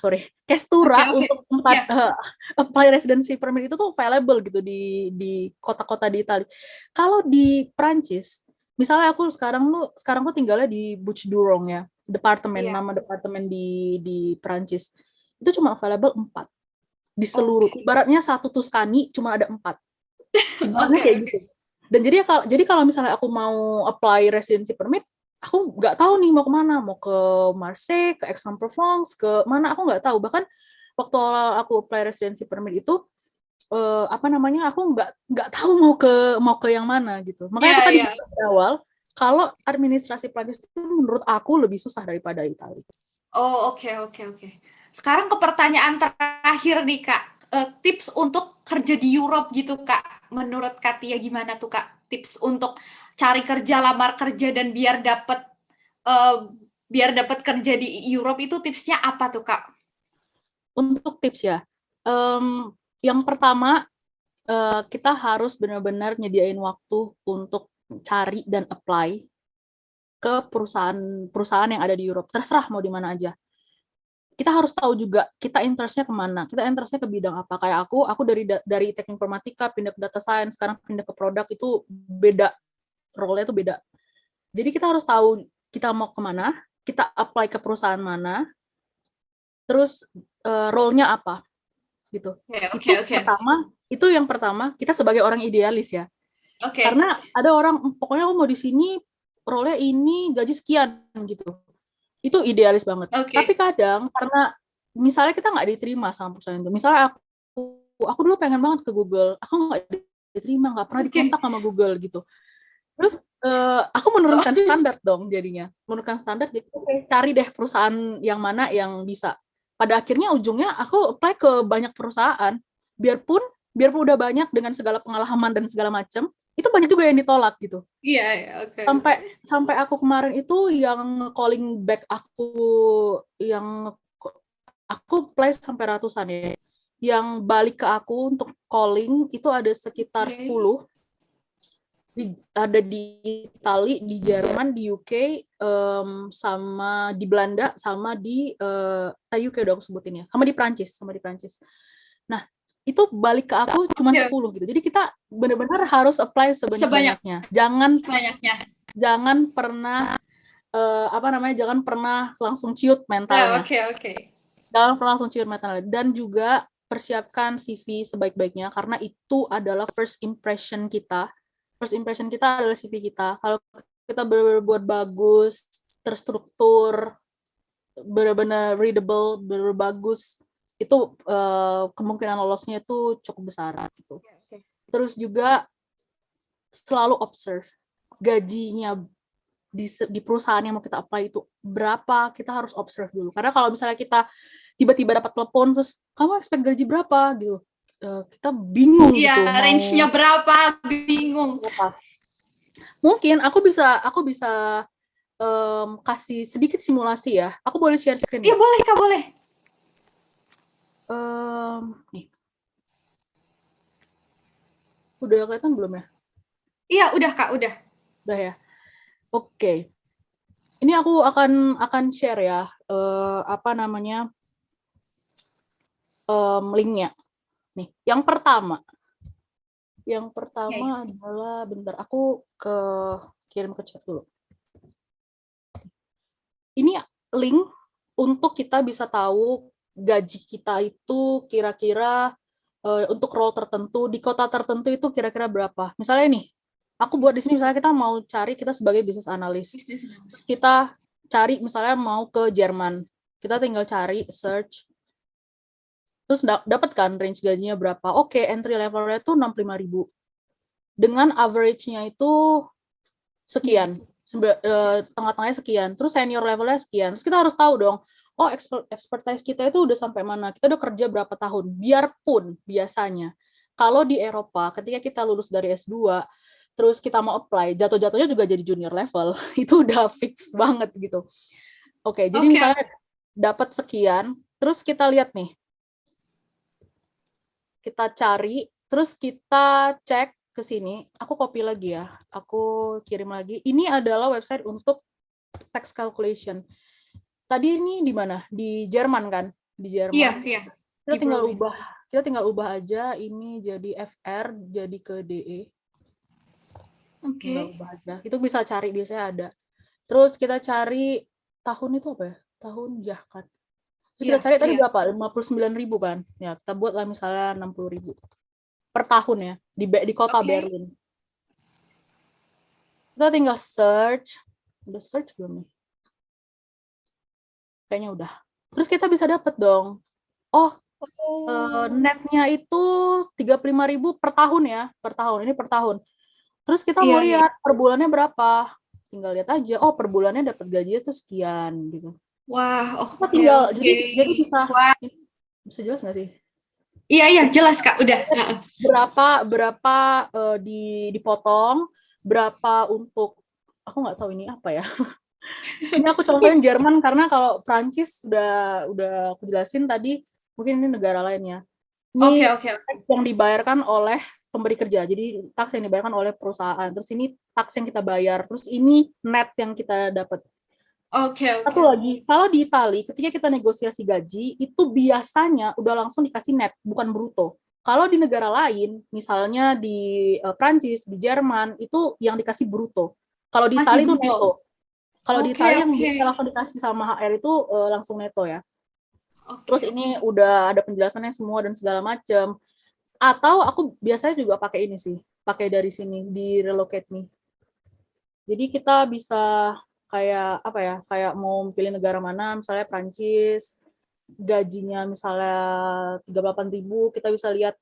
untuk tempat apply residency permit itu tuh available gitu di kota-kota di Italia. Kalau di Prancis, misalnya aku sekarang tuh tinggalnya di Bouches-du-Rhône ya, nama departemen di Prancis. Itu cuma available 4 di seluruh. Ibaratnya satu Tuscany cuma ada 4. Ibaratnya kayak gitu. Dan jadi kalau misalnya aku mau apply residency permit, aku nggak tahu nih mau kemana, mau ke Marseille, ke Aix-en-Provence, ke mana, aku nggak tahu. Bahkan waktu aku apply residency permit itu, apa namanya, aku nggak tahu mau ke yang mana gitu. Makanya Iya, aku tadi iya. bilang di awal, kalau administrasi Prancis itu menurut aku lebih susah daripada Italia. Oh, oke, oke, oke. Sekarang ke pertanyaan terakhir nih, Kak. Tips untuk kerja di Europe gitu, Kak. Menurut Katia gimana tuh, Kak? Tips untuk cari kerja, lamar kerja, dan biar dapat kerja di Europe itu tipsnya apa tuh, Kak? Untuk tips ya, yang pertama, kita harus benar-benar nyediain waktu untuk cari dan apply ke perusahaan yang ada di Europe. Terserah mau di mana aja. Kita harus tahu juga kita interest-nya kemana. Kita interest-nya ke bidang apa. Kayak aku dari teknik informatika pindah ke data science, sekarang pindah ke produk, itu beda. Role-nya itu beda. Jadi kita harus tahu kita mau kemana, kita apply ke perusahaan mana, terus role-nya apa gitu. Oke, oke. Itu yang pertama, kita sebagai orang idealis ya. Oke. Karena ada orang, pokoknya aku mau di sini, role-nya ini, gaji sekian gitu. Itu idealis banget. Oke. Tapi kadang karena misalnya kita nggak diterima sama perusahaan itu. Misalnya aku dulu pengen banget ke Google, aku nggak diterima, nggak pernah dikontak sama Google gitu. Terus aku menurunkan standar dong jadinya. Menurunkan standar, jadi cari deh perusahaan yang mana yang bisa. Pada akhirnya ujungnya aku apply ke banyak perusahaan. Biarpun udah banyak dengan segala pengalaman dan segala macam, itu banyak juga yang ditolak gitu. Iya, oke. Sampai aku kemarin itu yang calling back aku, yang aku apply sampai ratusan ya. Yang balik ke aku untuk calling itu ada sekitar 10. Ada di Itali, di Jerman, di UK, sama di Belanda, sama di UK udah aku sebutin ya, sama di Prancis. Nah, itu balik ke aku cuma 10 gitu. Jadi kita benar-benar harus apply sebanyak-banyaknya. Jangan pernah jangan pernah langsung ciut mentalnya. Oke. Jangan pernah langsung ciut mentalnya. Dan juga persiapkan CV sebaik-baiknya karena itu adalah first impression kita. First impression kita adalah CV kita. Kalau kita benar-benar buat bagus, terstruktur, benar-benar readable, benar-benar bagus, itu kemungkinan lolosnya itu cukup besar gitu. Terus juga selalu observe gajinya di perusahaan yang mau kita apply itu berapa, kita harus observe dulu. Karena kalau misalnya kita tiba-tiba dapat telepon terus kamu expect gaji berapa gitu, kita bingung gitu. Iya, range-nya berapa, bingung. Mungkin aku bisa kasih sedikit simulasi ya. Aku boleh share screen? Iya, boleh, Kak, boleh. Nih. Udah kelihatan belum ya? Iya, udah, Kak, udah. Udah ya. Oke. Ini aku akan share ya, linknya. Nih, yang pertama adalah, bentar, aku kirim ke chat dulu. Ini link untuk kita bisa tahu gaji kita itu kira-kira untuk role tertentu di kota tertentu itu kira-kira berapa. Misalnya nih, aku buat di sini misalnya kita mau cari, kita sebagai business analyst. Kita cari misalnya mau ke Jerman. Kita tinggal cari, search. Terus dapat kan range gajinya berapa. Oke, entry levelnya itu 65.000. Dengan average-nya itu sekian. Tengah-tengahnya sekian. Terus senior levelnya sekian. Terus kita harus tahu dong, oh expertise kita itu udah sampai mana. Kita udah kerja berapa tahun. Biarpun biasanya, kalau di Eropa, ketika kita lulus dari S2, terus kita mau apply, jatuh-jatuhnya juga jadi junior level. Itu udah fix banget gitu. Oke, jadi misalnya dapat sekian, terus kita lihat nih. Kita cari, terus kita cek ke sini. Aku copy lagi ya. Aku kirim lagi. Ini adalah website untuk tax calculation. Tadi ini di mana? Di Jerman kan? Di Jerman. Iya. Kita tinggal ubah aja ini jadi FR jadi ke DE. Oke. Tinggal ubah aja. Itu bisa cari, biasanya ada. Terus kita cari tahun itu apa ya? Tahun Jahkat. Terus kita cari tadi berapa? 59.000 kan? Ya, kita buatlah misalnya 60.000 per tahun ya di kota Berlin. Kita tinggal search. Udah search belum nih? Kayaknya udah. Terus kita bisa dapat dong. Oh, netnya itu 35.000 per tahun ya, per tahun. Ini per tahun. Terus kita mau Iya, iya. lihat per bulannya berapa. Tinggal lihat aja. Oh, per bulannya dapat gajinya tuh sekian gitu. Wah, Kita oke, tinggal oke. jadi Wah, bisa jelas nggak sih? iya, iya, Kita jelas, Kak. Udah. Heeh. berapa dipotong, berapa untuk aku nggak tahu ini apa ya. Ini aku contohin Jerman karena kalau Prancis udah aku jelasin tadi, mungkin ini negara lainnya. Oke, Ini oke, oke. tax yang dibayarkan oleh pemberi kerja. Jadi tax yang dibayarkan oleh perusahaan. Terus ini tax yang kita bayar. Terus ini net yang kita dapat. Oke, Satu oke. lagi, kalau di Itali ketika kita negosiasi gaji itu biasanya udah langsung dikasih net, bukan bruto. Kalau di negara lain, misalnya di Prancis, di Jerman, itu yang dikasih bruto. Kalau di Masih Itali itu bruto. neto. Kalau di Oke, Itali yang oke. biasanya langsung dikasih sama HR itu langsung neto ya. Oke, Terus ini oke. udah ada penjelasannya semua dan segala macam. Atau aku biasanya juga pakai ini sih, pakai dari sini di Relocate Me. Jadi kita bisa kayak apa ya, kayak mau pilih negara mana, misalnya Prancis, gajinya misalnya 38.000, kita bisa lihat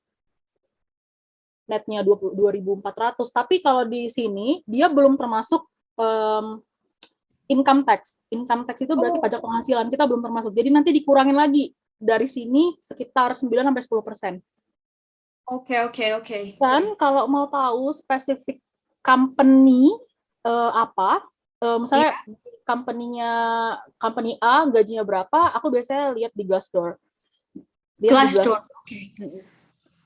netnya 22.400. Tapi kalau di sini dia belum termasuk income tax. Income tax itu berarti Oh, pajak penghasilan, kita belum termasuk. Jadi nanti dikurangin lagi dari sini sekitar 9-10%. oke, oke, oke. Dan kalau mau tahu spesifik company apa, Iya, misalnya company A gajinya berapa, aku biasanya lihat di Glassdoor. Lihat di Glassdoor. Glassdoor. Oke.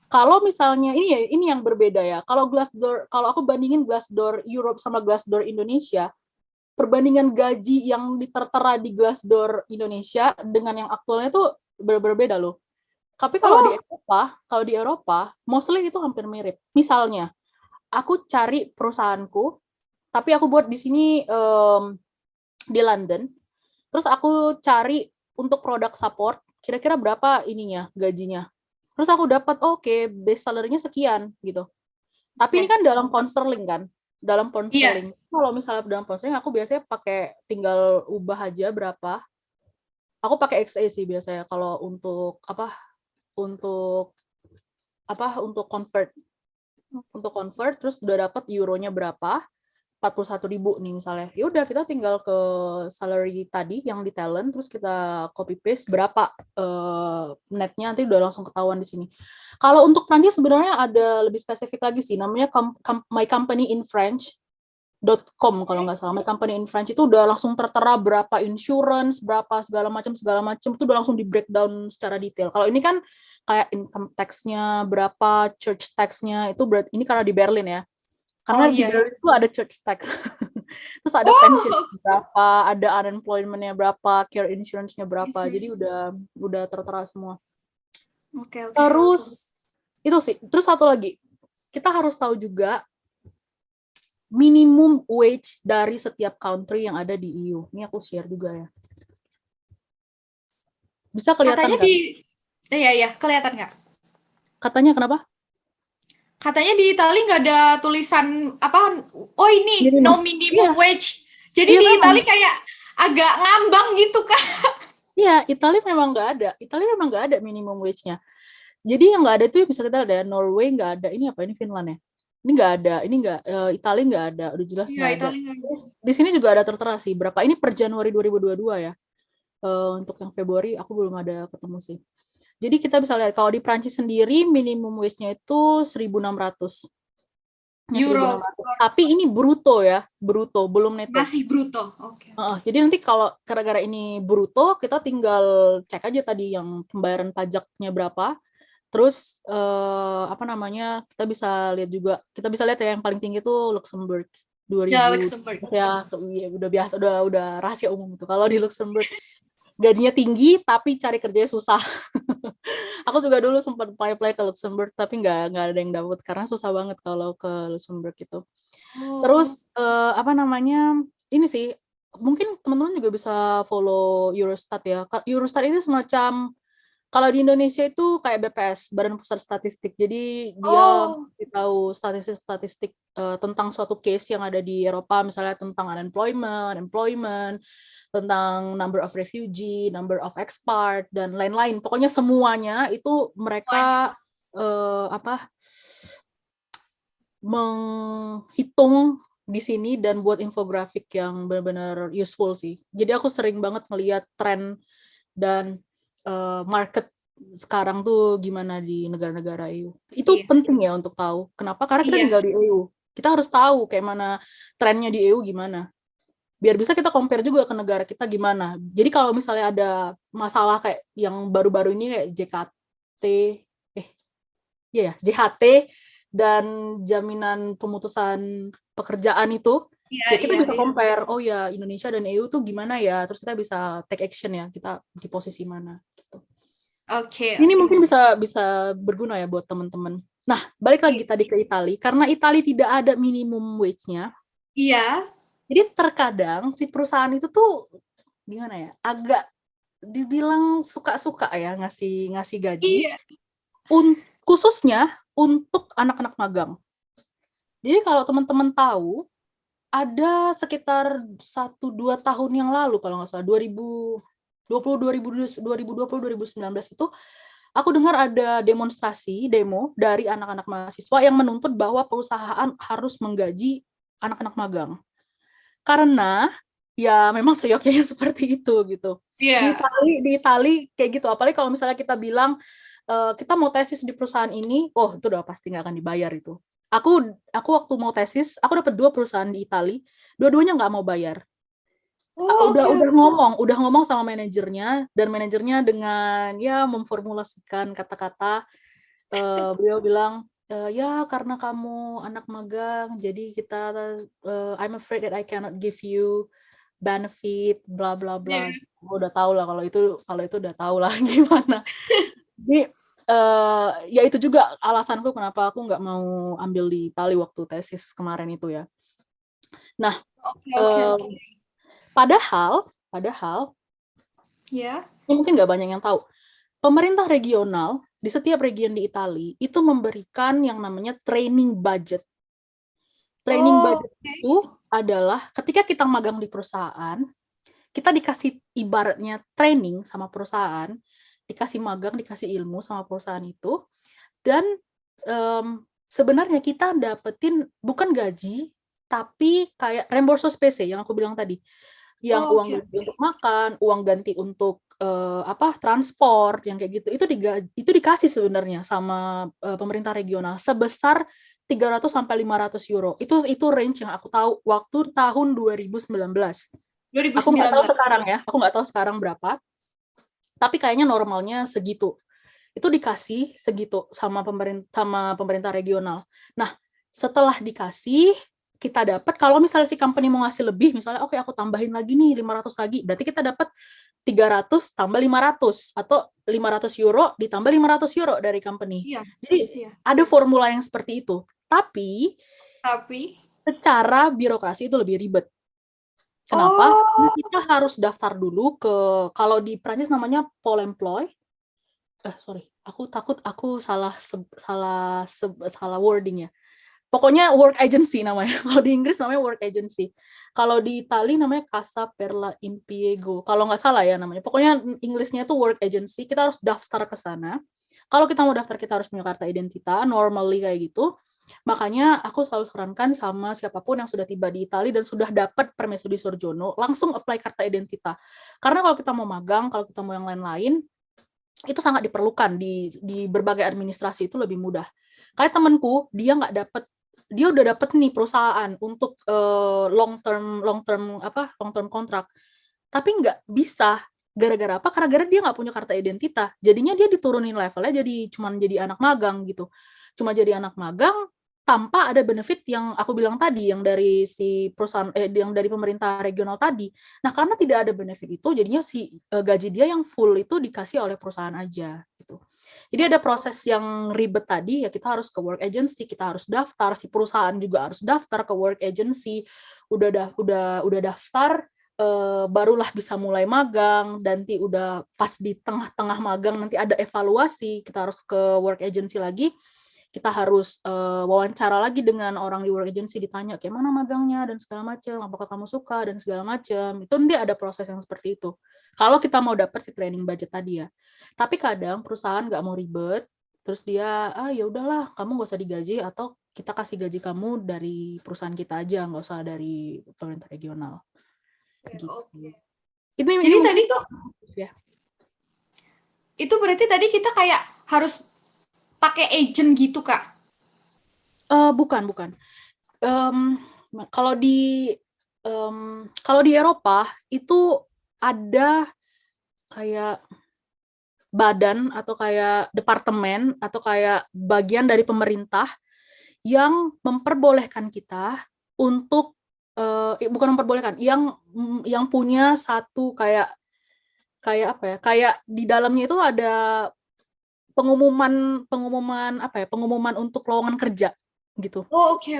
Kalau misalnya ini yang berbeda ya. Kalau Glassdoor, kalau aku bandingin Glassdoor Europe sama Glassdoor Indonesia, perbandingan gaji yang tertera di Glassdoor Indonesia dengan yang aktualnya itu berbeda loh. Tapi Oh, kalau di Eropa, mostly itu hampir mirip. Misalnya, aku cari perusahaanku, tapi aku buat di sini di London. Terus aku cari untuk produk support, kira-kira berapa ininya gajinya. Terus aku dapat oke, base salary-nya sekian gitu. Tapi ini oke. kan dalam pound sterling kan, dalam pound Iya. sterling. Kalau misalnya dalam pound sterling, aku biasanya pakai tinggal ubah aja berapa. Aku pakai XA sih biasanya kalau untuk untuk convert terus udah dapat euronya berapa, 41.000 nih misalnya. Ya udah kita tinggal ke salary tadi yang di talent, terus kita copy paste berapa netnya, nanti udah langsung ketahuan di sini. Kalau untuk Prancis sebenarnya ada lebih spesifik lagi sih, namanya My Company in French. .com kalau nggak salah, My Company in French itu udah langsung tertera berapa insurance, berapa segala macam itu udah langsung di breakdown secara detail. Kalau ini kan kayak income tax-nya berapa, church tax-nya itu berarti ini karena di Berlin ya. Oh, Karena di iya, iya. Berlin itu ada church tax. Terus ada pension Oh, berapa, ada unemployment-nya berapa, care insurance-nya berapa. Jadi insurance. udah tertera semua. Oke, oke. Terus itu sih. Terus satu lagi, kita harus tahu juga minimum wage dari setiap country yang ada di EU. Ini aku share juga ya. Bisa kelihatan Katanya kan? iya, iya, kelihatan nggak? Katanya kenapa? Katanya di Italia nggak ada tulisan apa? Oh, ini Minimum. no Iya, minimum wage. Jadi iya di memang. Italia kayak agak ngambang gitu kan? Iya, Italia memang nggak ada. Italia memang nggak ada minimum wage-nya. Jadi yang nggak ada itu bisa kita ada Norway nggak ada. Ini apa? Ini Finland ya? Ini nggak ada. Ini nggak. Italia nggak ada. Udah jelas Iya, nggak ada. Italia nggak ada. Terus di sini juga ada tertera sih berapa. Ini per Januari 2022 ya. Untuk yang Februari aku belum ada ketemu sih. Jadi kita bisa lihat kalau di Prancis sendiri minimum wage-nya itu 1.600. Ya, Euro 1.600. Tapi ini bruto ya, bruto, belum neto. masih bruto. Oke, oke. Jadi nanti kalau gara-gara ini bruto, kita tinggal cek aja tadi yang pembayaran pajaknya berapa. Terus apa namanya? Kita bisa lihat ya yang paling tinggi itu Luxembourg Ya, 2000 Luxembourg. ya udah biasa udah rahasia umum itu. Kalau di Luxembourg gajinya tinggi tapi cari kerjanya susah. Aku juga dulu sempat apply ke Luxembourg tapi nggak ada yang dapet karena susah banget kalau ke Luxembourg itu. Oh, Terus apa namanya? Ini sih mungkin teman-teman juga bisa follow Eurostat ya. Eurostat ini semacam Kalau di Indonesia itu kayak BPS, Badan Pusat Statistik. Jadi dia Oh, tahu statistik-statistik tentang suatu case yang ada di Eropa, misalnya tentang unemployment, employment, tentang number of refugee, number of expat, dan lain-lain. Pokoknya semuanya itu semuanya. mereka menghitung di sini dan buat infografik yang benar-benar useful sih. Jadi aku sering banget ngelihat tren dan market sekarang tuh gimana di negara-negara EU. Itu Iya. penting ya untuk tahu. Kenapa? Karena kita Iya. tinggal di EU. Kita harus tahu kayak mana trennya di EU gimana. Biar bisa kita compare juga ke negara kita gimana. Jadi kalau misalnya ada masalah kayak yang baru-baru ini kayak JKT, iya ya, JHT dan jaminan pemutusan pekerjaan itu, Iya, ya kita iya. bisa compare, oh ya Indonesia dan EU tuh gimana ya, terus kita bisa take action ya, kita di posisi mana gitu. Oke, Ini oke. mungkin bisa berguna ya buat teman-teman. Nah, balik lagi tadi ke Italia, karena Italia tidak ada minimum wage-nya, Iya. jadi terkadang si perusahaan itu tuh gimana ya, agak dibilang suka-suka ya ngasih gaji, Iya. khususnya untuk anak-anak magang. Jadi kalau teman-teman tahu, ada sekitar 1-2 tahun yang lalu kalau nggak salah 2020 2019 itu aku dengar ada demo dari anak-anak mahasiswa yang menuntut bahwa perusahaan harus menggaji anak-anak magang. Karena ya memang seyogyanya seperti itu gitu. Iya. Di Itali kayak gitu. Apalagi kalau misalnya kita bilang kita mau tesis di perusahaan ini, oh itu udah pasti nggak akan dibayar itu. Aku waktu mau tesis, aku dapat 2 perusahaan di Itali, dua-duanya nggak mau bayar. Oh, Udah oke. ngomong sama manajernya, dan manajernya dengan ya memformulasikan kata-kata, beliau bilang, ya karena kamu anak magang, jadi kita I'm afraid that I cannot give you benefit, bla bla Iya. bla. Gue udah tahu lah kalau itu udah tahu lah gimana. Jadi ya itu juga alasanku kenapa aku nggak mau ambil di Itali waktu tesis kemarin itu ya. Nah, Oke, oke, eh, oke. padahal Ya. ini mungkin nggak banyak yang tahu. Pemerintah regional di setiap region di Italia itu memberikan yang namanya training budget. Training Oh, budget itu adalah ketika kita magang di perusahaan, kita dikasih ibaratnya training sama perusahaan, dikasih magang, dikasih ilmu sama perusahaan itu, dan sebenarnya kita dapetin bukan gaji, tapi kayak reimburso spese yang aku bilang tadi, yang oh, uang oke. ganti untuk makan, uang ganti untuk transport, yang kayak gitu, itu dikasih sebenarnya sama pemerintah regional sebesar 300 sampai 500 euro. Itu range yang aku tahu waktu tahun 2019. Aku nggak tahu 2019. sekarang ya, aku nggak tahu sekarang berapa, tapi kayaknya normalnya segitu. Itu dikasih segitu sama pemerintah regional. Nah, setelah dikasih, kita dapat, kalau misalnya si company mau ngasih lebih, misalnya oke aku tambahin lagi nih 500 lagi, berarti kita dapat 300 tambah 500 atau 500 euro ditambah 500 euro dari company. Iya. Jadi Iya. ada formula yang seperti itu. Tapi Tapi, secara birokrasi itu lebih ribet. Kenapa? Karena oh, kita harus daftar dulu ke, kalau di Prancis namanya Pôle emploi. Sorry, aku takut aku salah wording ya. Pokoknya work agency namanya. Kalau di Inggris namanya work agency. Kalau di Itali namanya Casa per l'Impiego. Kalau nggak salah ya namanya. Pokoknya Inggrisnya itu work agency. Kita harus daftar ke sana. Kalau kita mau daftar, kita harus punya kartu identitas, normally kayak gitu. Makanya aku selalu sarankan sama siapapun yang sudah tiba di Italia dan sudah dapat permesso di Soggiorno, langsung apply kartu identitas. Karena kalau kita mau magang, kalau kita mau yang lain-lain, itu sangat diperlukan di berbagai administrasi, itu lebih mudah. Kayak temanku, dia udah dapat nih perusahaan untuk long term kontrak, tapi nggak bisa. Gara-gara apa? Karena dia nggak punya kartu identitas. Jadinya dia diturunin levelnya jadi anak magang gitu. Cuma jadi anak magang tanpa ada benefit yang aku bilang tadi, yang dari si perusahaan, yang dari pemerintah regional tadi. Nah, karena tidak ada benefit itu, jadinya si gaji dia yang full itu dikasih oleh perusahaan aja gitu. Jadi ada proses yang ribet tadi, ya kita harus ke work agency, kita harus daftar, si perusahaan juga harus daftar ke work agency, udah daftar, barulah bisa mulai magang, dan nanti udah pas di tengah-tengah magang nanti ada evaluasi, kita harus ke work agency lagi, kita harus wawancara lagi dengan orang di work agency, ditanya kayak mana magangnya dan segala macam, apakah kamu suka dan segala macam. Itu nanti ada proses yang seperti itu. Kalau kita mau dapat si training budget tadi ya. Tapi kadang perusahaan nggak mau ribet, terus dia ya udahlah kamu nggak usah digaji, atau kita kasih gaji kamu dari perusahaan kita aja, nggak usah dari pemerintah regional. Gitu. Oke. Ini Jadi mungkin tadi tuh ya. itu berarti tadi kita kayak harus pakai agent gitu, Kak? Bukan. Kalau di Eropa itu ada kayak badan atau kayak departemen atau kayak bagian dari pemerintah yang memperbolehkan kita untuk bukan memperbolehkan, yang punya satu kayak apa ya? Kayak di dalamnya itu ada pengumuman untuk lowongan kerja gitu. Oh, oke.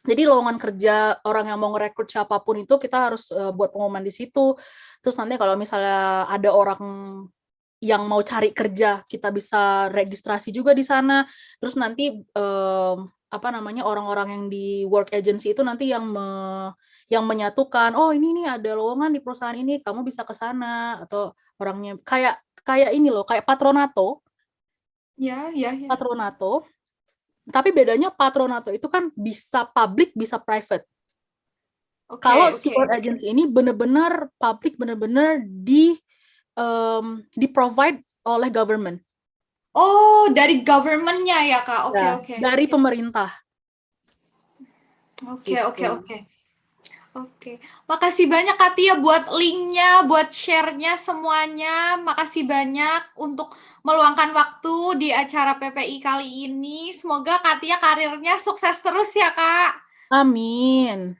Jadi lowongan kerja orang yang mau ngerekrut siapapun itu kita harus buat pengumuman di situ. Terus nanti kalau misalnya ada orang yang mau cari kerja, kita bisa registrasi juga di sana. Terus nanti orang-orang yang di work agency itu nanti yang menyatukan, oh ini nih ada lowongan di perusahaan ini, kamu bisa ke sana, atau orangnya kayak ini loh, kayak patronato. Ya. Patronato. Tapi bedanya patronato itu kan bisa public, bisa private. Kalau si work agency ini benar-benar public, benar-benar di provide oleh government. Oh, dari government-nya ya, Kak? Oke. Dari pemerintah. Oke. Makasih banyak, Kak Tia, buat link-nya, buat share-nya semuanya. Makasih banyak untuk meluangkan waktu di acara PPI kali ini. Semoga Kak Tia karirnya sukses terus ya, Kak. Amin.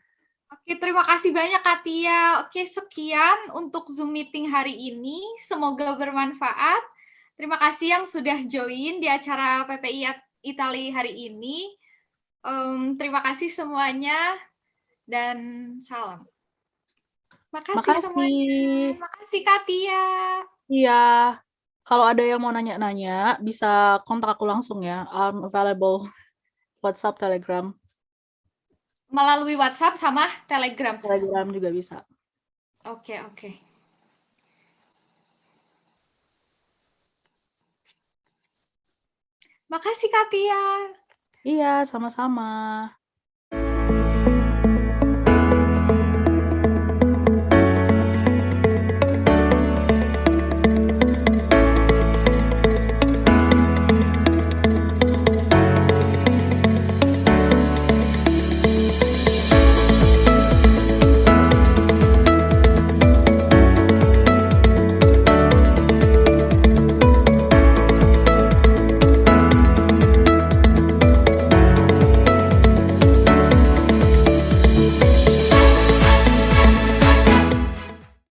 Oke, terima kasih banyak, Kak Tia. Oke, sekian untuk Zoom meeting hari ini. Semoga bermanfaat. Terima kasih yang sudah join di acara PPI Italia hari ini. Terima kasih semuanya dan salam. Makasih semuanya. Makasih Kak Tia. Iya. Kalau ada yang mau nanya-nanya, bisa kontak aku langsung ya. I'm available WhatsApp, Telegram. Melalui WhatsApp sama Telegram. Telegram juga bisa. Oke. Makasih Kak Tia. Iya, sama-sama.